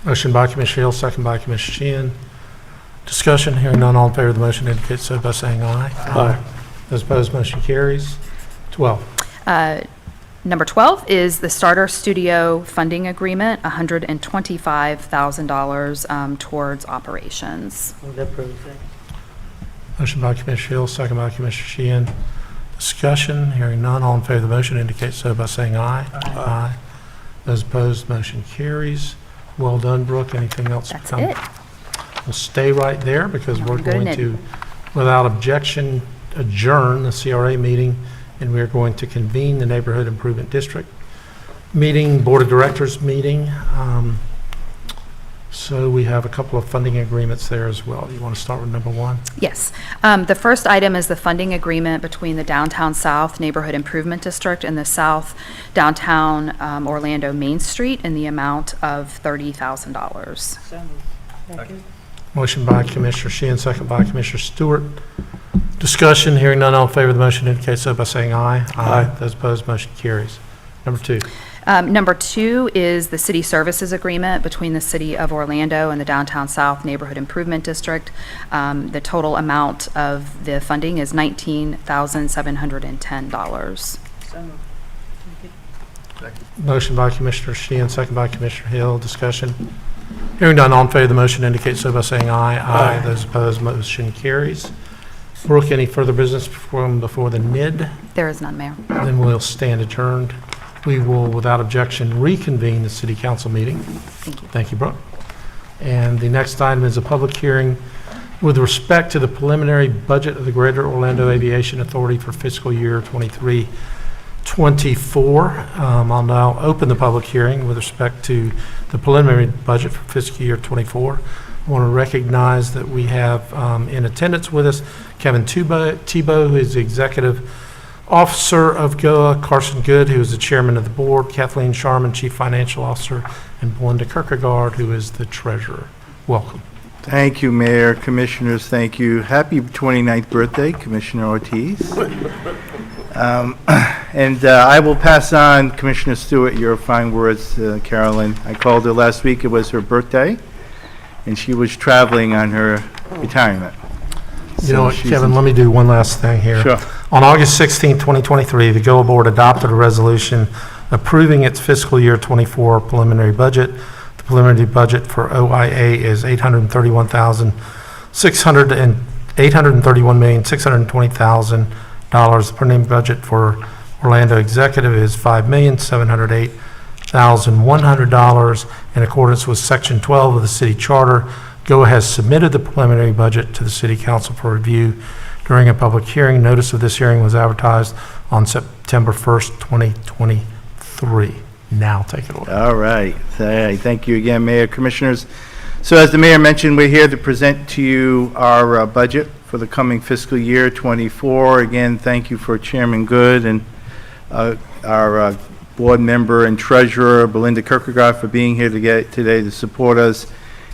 Motion by Commissioner Hill, second by Commissioner Sheehan. Discussion? Hearing none, all in favor of the motion indicate so by saying aye. Aye. Those opposed, motion carries. 12. Number 12 is the Starter Studio funding agreement, $125,000 towards operations. Move to approve. Second. Motion by Commissioner Hill, second by Commissioner Sheehan. Discussion? Hearing none, all in favor of the motion indicate so by saying aye. Aye. Those opposed, motion carries. Well done, Brooke. Anything else? to That's come? it. We'll stay right there because we're Good going knit. to, without objection, adjourn the CRA meeting, and we are going to convene the Neighborhood Improvement District meeting, Board of Directors meeting. So we have a couple of funding agreements there as well. You want to start with number one? Yes. The first item is the funding agreement between the Downtown South Neighborhood Improvement District and the South Downtown Orlando Main Street in the amount of $30,000. Motion by Commissioner Sheehan, second by Commissioner Stewart. Discussion, hearing none, all in favor of the motion indicate so by saying aye. Aye. Those opposed, motion carries. Number two. Number two is the city services agreement between the City of Orlando and the Downtown South Neighborhood Improvement District. The total amount of the funding is $19,710. Motion by Commissioner Sheehan, second by Commissioner Hill. Discussion. Hearing none, all in favor of the motion indicate so by saying aye. Aye. Those opposed, motion carries. Brooke, any further business from before the NID? There is none, Mayor. Then we'll stand adjourned. We will, without objection, reconvene the city council meeting. Thank you. Thank you, Brooke. And the next item is a public hearing with respect to the preliminary budget of the Greater Orlando Aviation Authority for fiscal year 23-24. I'll now open the public hearing with respect to the preliminary budget for fiscal year 24. I want to recognize that we have in attendance with us Kevin Tebow, who is the executive officer of GOA, Carson Good, who is the chairman of the board, Kathleen Sharman, chief financial officer, and Belinda Kierkegaard, who is the treasurer. Welcome. Thank you, Mayor, Commissioners, thank you. Happy 29th birthday, Commissioner Ortiz. I will pass on, Commissioner Stewart, your fine words to Carolyn. I called her last week, it was her birthday, and she was traveling on her retirement. You know what, Kevin, let me do one last thing here. Sure. On August 16, 2023, the GOA board adopted a resolution approving its fiscal year 24 preliminary budget. The preliminary budget for OIA is $831,620,000. The preliminary budget for Orlando Executive is $5,708,100. In accordance with Section 12 of the city charter, GOA has submitted the preliminary budget to the City Council for review during a public hearing. Notice of this hearing was advertised on September 1st, 2023. Now take it away. All right. Thank you again, Mayor, Commissioners. So as the Mayor mentioned, we're here to present to you our budget for the coming fiscal year 24. Again, thank you for Chairman Good and our board member and treasurer, Belinda Kierkegaard, for being here today to support us.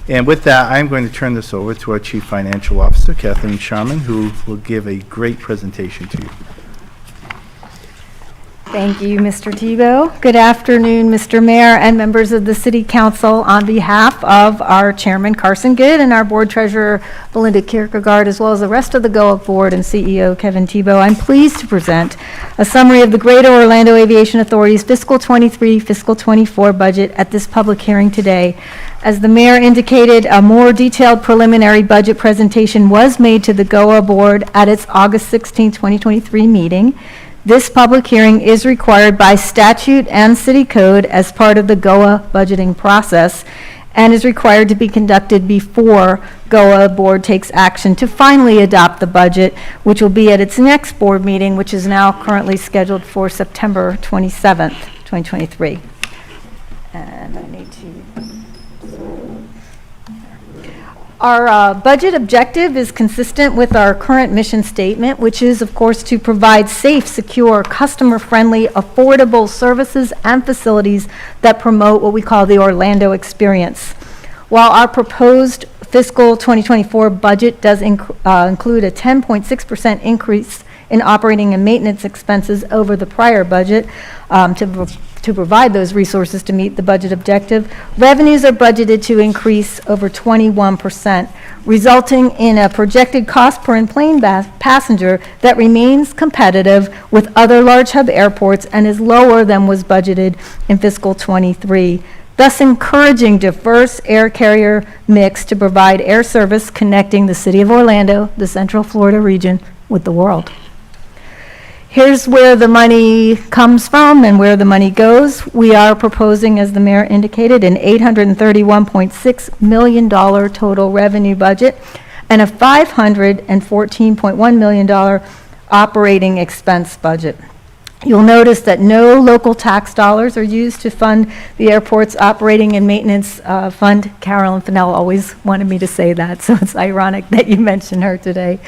And with that, I'm going to turn this over to our Chief Financial Officer, Kathleen Sharman, who will give a great presentation to you. Thank you, Mr. Tebow. Good afternoon, Mr. Mayor and members of the City Council. On behalf of our Chairman, Carson Good, and our Board Treasurer, Belinda Kierkegaard, as well as the rest of the GOA Board and CEO, Kevin Tebow, I'm pleased to present a summary of the Greater Orlando Aviation Authority's fiscal 23, fiscal 24 budget at this public hearing today. As the Mayor indicated, a more detailed preliminary budget presentation was made to the GOA Board at its August 16, 2023 meeting. This public hearing is required by statute and city code as part of the GOA budgeting process and is required to be conducted before GOA Board takes action to finally adopt the budget, which will be at its next board meeting, which is now currently scheduled for September 27th, 2023. And I need to... Our budget objective is consistent with our current mission statement, which is, of course, to provide safe, secure, customer-friendly, affordable services and facilities that promote what we call the Orlando experience. While our proposed fiscal 2024 budget does include a 10.6% increase in operating and maintenance expenses over the prior budget to provide those resources to meet the budget objective, revenues are budgeted to increase over 21%, resulting in a projected cost per in-plane passenger that remains competitive with other large hub airports and is lower than was budgeted in fiscal 23, thus encouraging diverse air carrier mix to provide air service connecting the city of Orlando, the Central Florida region, with the world. Here's where the money comes from and where the money goes. We are proposing, as the mayor indicated, an $831.6 million total revenue budget and a $514.1 million operating expense budget. You'll notice that no local tax dollars are used to fund the airport's operating and maintenance fund. Carolyn Fennell always wanted me to say that, so it's ironic that you mentioned her today.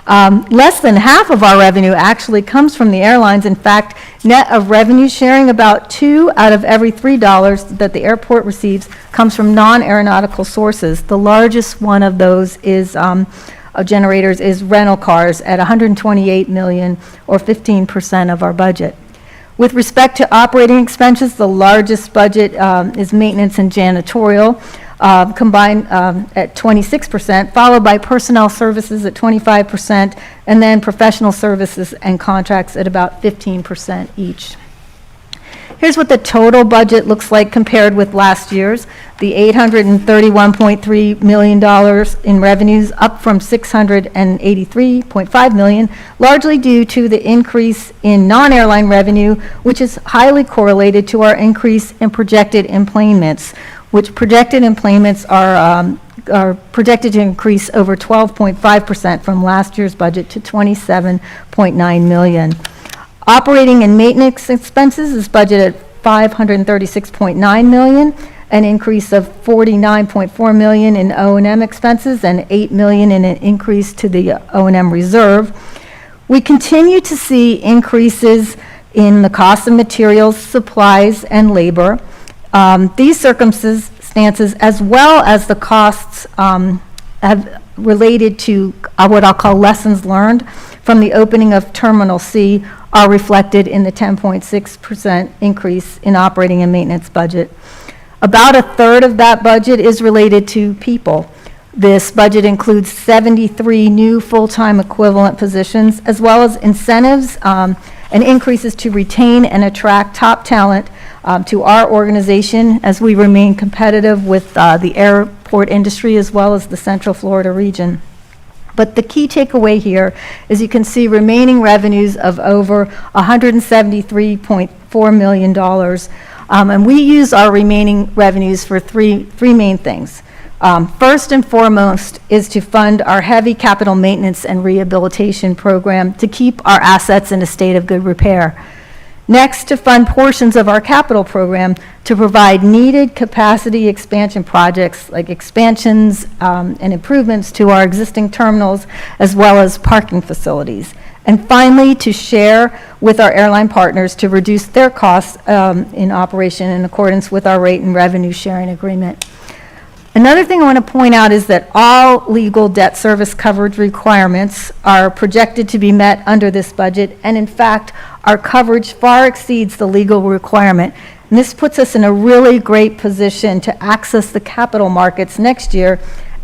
Less than half of our revenue actually comes from the airlines. In fact, net of revenue sharing, about 2 out of every $3 that the airport receives comes from non-aeronautical sources. The largest one of those is generators is rental cars at $128 million, or 15% of our budget. With respect to operating expenses, the largest budget is maintenance and janitorial, combined at 26%, followed by personnel services at 25%, and then professional services and contracts at about 15% each. Here's what the total budget looks like compared with last year's. The $831.3 million in revenues, up from $683.5 million, largely due to the increase in non-airline revenue, which is highly correlated to our increase in projected enplanements, which projected enplanements are projected to increase over 12.5% from last year's budget to 27.9 million. Operating and maintenance expenses is budgeted at $536.9 million, an increase of $49.4 million in O&M expenses and $8 million in an increase to the O&M reserve. We continue to see increases in the cost of materials, supplies, and labor. These circumstances, as well as the costs have related to what I'll call lessons learned from the opening of Terminal C, are reflected in the 10.6% increase in operating and maintenance budget. About a third of that budget is related to people. This budget includes 73 new full-time equivalent positions, as well as incentives and increases to retain and attract top talent to our organization as we remain competitive with the airport industry as well as the Central Florida region. But the key takeaway here is you can see remaining revenues of over $173.4 million. And we use our remaining revenues for three main things. First and foremost is to fund our heavy capital maintenance and rehabilitation program to keep our assets in a state of good repair. Next, to fund portions of our capital program to provide needed capacity expansion projects like expansions and improvements to our existing terminals as well as parking facilities. And finally, to share with our airline partners to reduce their costs in operation in accordance with our rate and revenue sharing agreement. Another thing I want to point out is that all legal debt service coverage requirements are projected to be met under this budget, and in fact, our coverage far exceeds the legal requirement. And this puts us in a really great position to access the capital markets next year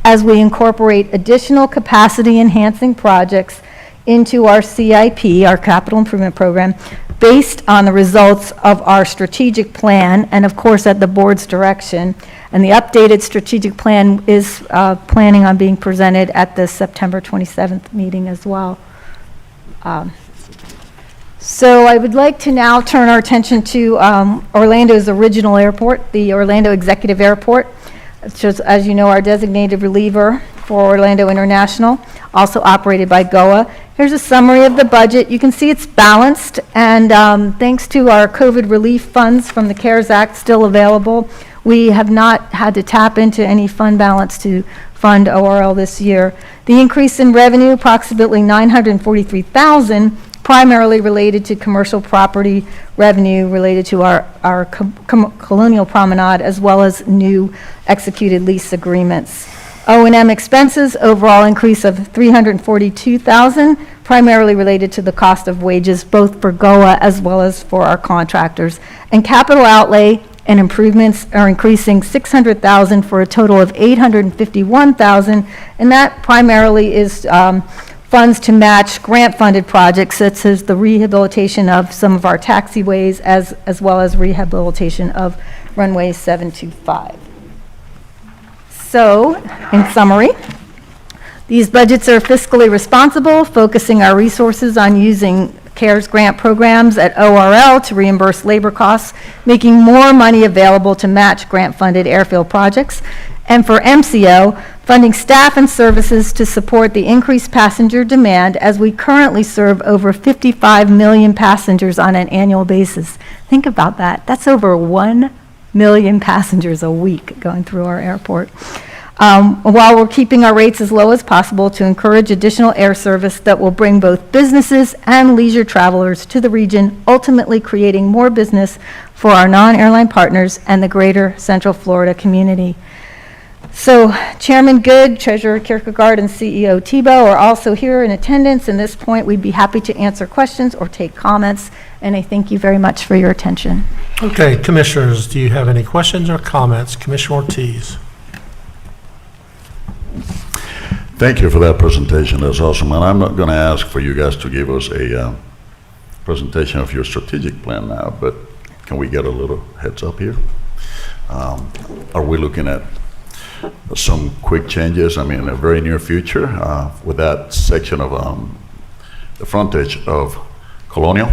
as we incorporate additional capacity enhancing projects into our CIP, our capital improvement program, based on the results of our strategic plan and of course at the board's direction. And the updated strategic plan is planning on being presented at the September 27th meeting as well. So I would like to now turn our attention to Orlando's original airport, the Orlando Executive Airport. It's just, as you know, our designated reliever for Orlando International, also operated by GOA. Here's a summary of the budget. You can see it's balanced, and thanks to our COVID relief funds from the CARES Act still available, we have not had to tap into any fund balance to fund ORL this year. The increase in revenue, approximately $943,000, primarily related to commercial property revenue related to our Colonial Promenade, as well as new executed lease agreements. O&M expenses, overall increase of $342,000, primarily related to the cost of wages, both for GOA as well as for our contractors. And capital outlay and improvements are increasing $600,000 for a total of $851,000, and that primarily is funds to match grant-funded projects such as the rehabilitation of some of our taxiways as well as rehabilitation of runway 725. So, in summary, these budgets are fiscally responsible, focusing our resources on using CARES grant programs at ORL to reimburse labor costs, making more money available to match grant-funded airfield projects, and for MCO, funding staff and services to support the increased passenger demand as we currently serve over 55 million passengers on an annual basis. Think about that. That's over 1 million passengers a week going through our airport. While we're keeping our rates as low as possible to encourage additional air service that will bring both businesses and leisure travelers to the region, ultimately creating more business for our non-airline partners and the greater Central Florida community. So Chairman Good, Treasurer Kierkegaard, and CEO Tebow are also here in attendance. At this point, we'd be happy to answer questions or take comments, and I thank you very much for your attention. Okay, Commissioners, do you have any questions or comments? Commissioner Ortiz. Thank you for that presentation. That's awesome. And I'm not going to ask for you guys to give us a presentation of your strategic plan now, but can we get a little heads up here? Are we looking at some quick changes? I mean, in a very near future, with that section of the frontage of Colonial?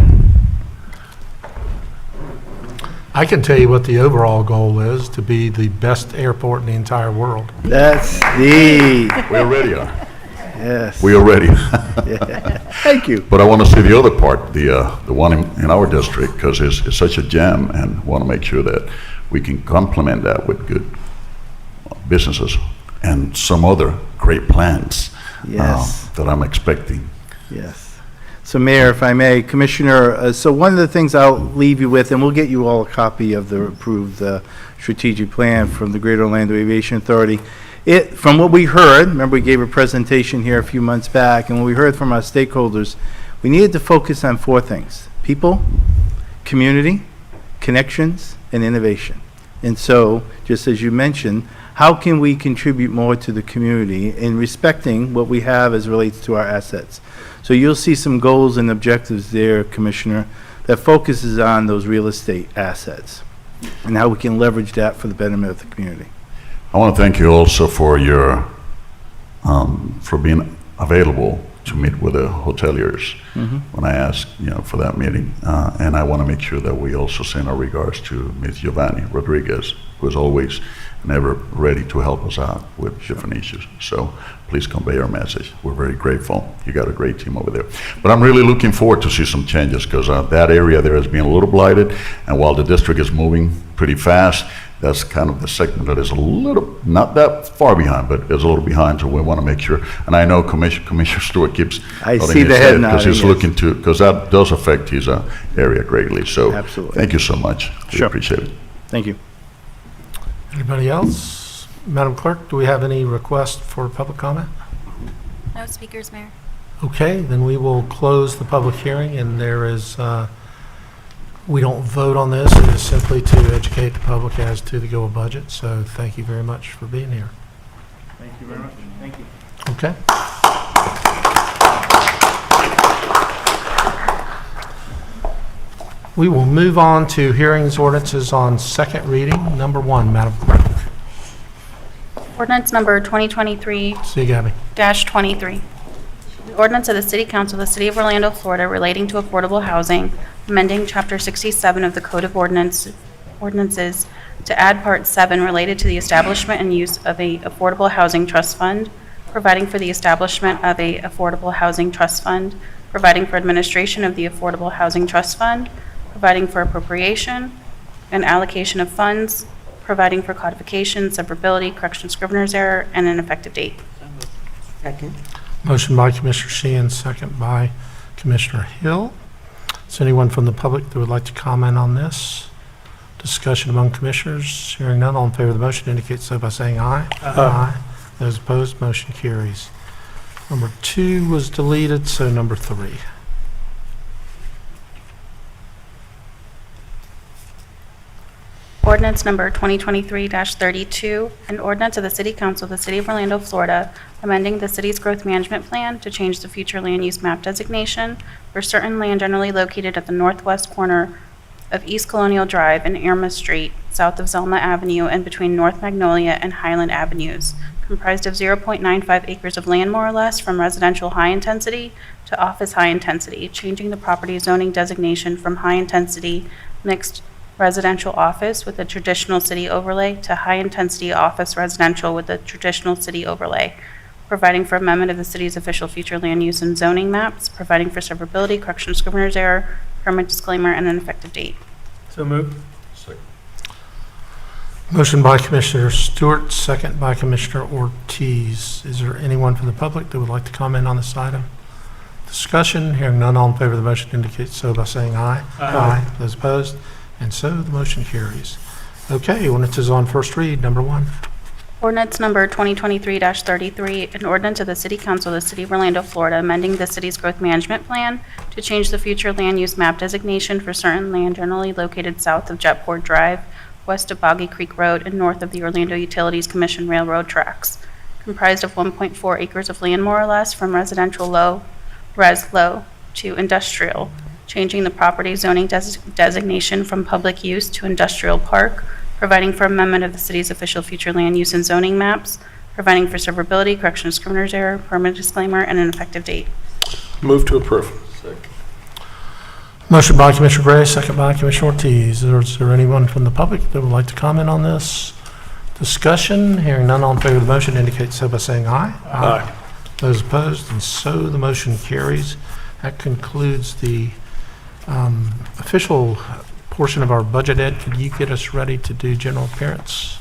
I can tell you what the overall goal is, to be the best airport in the entire world. That's the... We already are. Yes. We already. Yeah. Thank you. But I want to see the other part, the one in our district, because it's such a jam, and want to make sure that we can complement that with good businesses and some other great plans Yes. that I'm expecting. Yes. So Mayor, if I may, Commissioner, so one of the things I'll leave you with, and we'll get you all a copy of the approved strategic plan from the Greater Orlando Aviation Authority. From what we heard, remember we gave a presentation here a few months back, and what we heard from our stakeholders, we needed to focus on 4 things: people, community, connections, and innovation. And so, just as you mentioned, how can we contribute more to the community in respecting what we have as relates to our assets? So you'll see some goals and objectives there, Commissioner, that focuses on those real estate assets and how we can leverage that for the betterment of the community. I want to thank you also for your for being available to meet with the hoteliers when I asked, for that meeting. And I want to make sure that we also send our regards to Ms. Giovanni Rodriguez, who is always and ever ready to help us out with different issues. So please convey our message. We're very grateful. You got a great team over there. But I'm really looking forward to see some changes, because that area there has been a little blighted, and while the district is moving pretty fast, that's kind of the segment that is a little, not that far behind, but is a little behind, so we want to make sure. And I know Commissioner Stewart keeps I nodding see his the head nodding, because he's yes. looking to, because that does affect his area greatly. So Absolutely. thank you so much. We Sure. appreciate it. Thank you. Anybody else? Madam Clerk, do we have any requests for public comment? No speakers, Mayor. Okay, then we will close the public hearing, and there is, we don't vote on this, it is simply to educate the public as to the GOA budget, so thank you very much for being here. Thank you very much. Thank you. Okay. We will move on to hearings ordinances on second reading. Number 1, Madam Clerk. Ordinance number 2023 See you, Gabby. -23. The ordinance of the City Council of the City of Orlando, Florida relating to affordable housing, amending Chapter 67 of the Code of Ordinances to add Part 7 related to the establishment and use of a Affordable Housing Trust Fund, providing for the establishment of a Affordable Housing Trust Fund, providing for administration of the Affordable Housing Trust Fund, providing for appropriation and allocation of funds, providing for codification, severability, correction of scrivener's error, and an effective date. Second. Motion by Commissioner Sheehan, second by Commissioner Hill. Is anyone from the public that would like to comment on this? Discussion among commissioners. Hearing none, all in favor of the motion indicate so by saying aye. Aye. Those opposed, motion carries. Number 2 was deleted, so number 3. Ordinance number 2023-32, an ordinance of the City Council of the City of Orlando, Florida, amending the city's growth management plan to change the future land use map designation for certain land generally located at the northwest corner of East Colonial Drive and Irma Street, south of Zelma Avenue, and between North Magnolia and Highland Avenues, comprised of 0.95 acres of land more or less from residential high intensity to office high intensity, changing the property zoning designation from high intensity mixed residential office with a traditional city overlay to high-intensity office residential with a traditional city overlay, providing for amendment of the city's official future land use and zoning maps, providing for severability, correction of scrivener's error, permit disclaimer, and an effective date. So moved. Motion by Commissioner Stewart, second by Commissioner Ortiz. Is there anyone from the public that would like to comment on this item? Discussion, hearing none, all in favor of the motion indicate so by saying aye. Aye. Those opposed? And so the motion carries. Okay, ordinance is on first read, number 1. Ordinance number 2023-33, an ordinance of the City Council of the City of Orlando, Florida, amending the city's growth management plan to change the future land use map designation for certain land generally located south of Jetport Drive, west of Boggy Creek Road, and north of the Orlando Utilities Commission Railroad tracks, comprised of 1.4 acres of land more or less from residential res low to industrial, changing the property zoning designation from public use to industrial park, providing for amendment of the city's official future land use and zoning maps, providing for severability, correction of scrivener's error, permit disclaimer, and an effective date. Move to approve. Motion by Commissioner Gray, second by Commissioner Ortiz. Is there anyone from the public that would like to comment on this? Discussion, hearing none, all in favor of the motion indicate so by saying aye. Aye. Those opposed, and so the motion carries. That concludes the official portion of our budget. Ed, could you get us ready to do general appearance?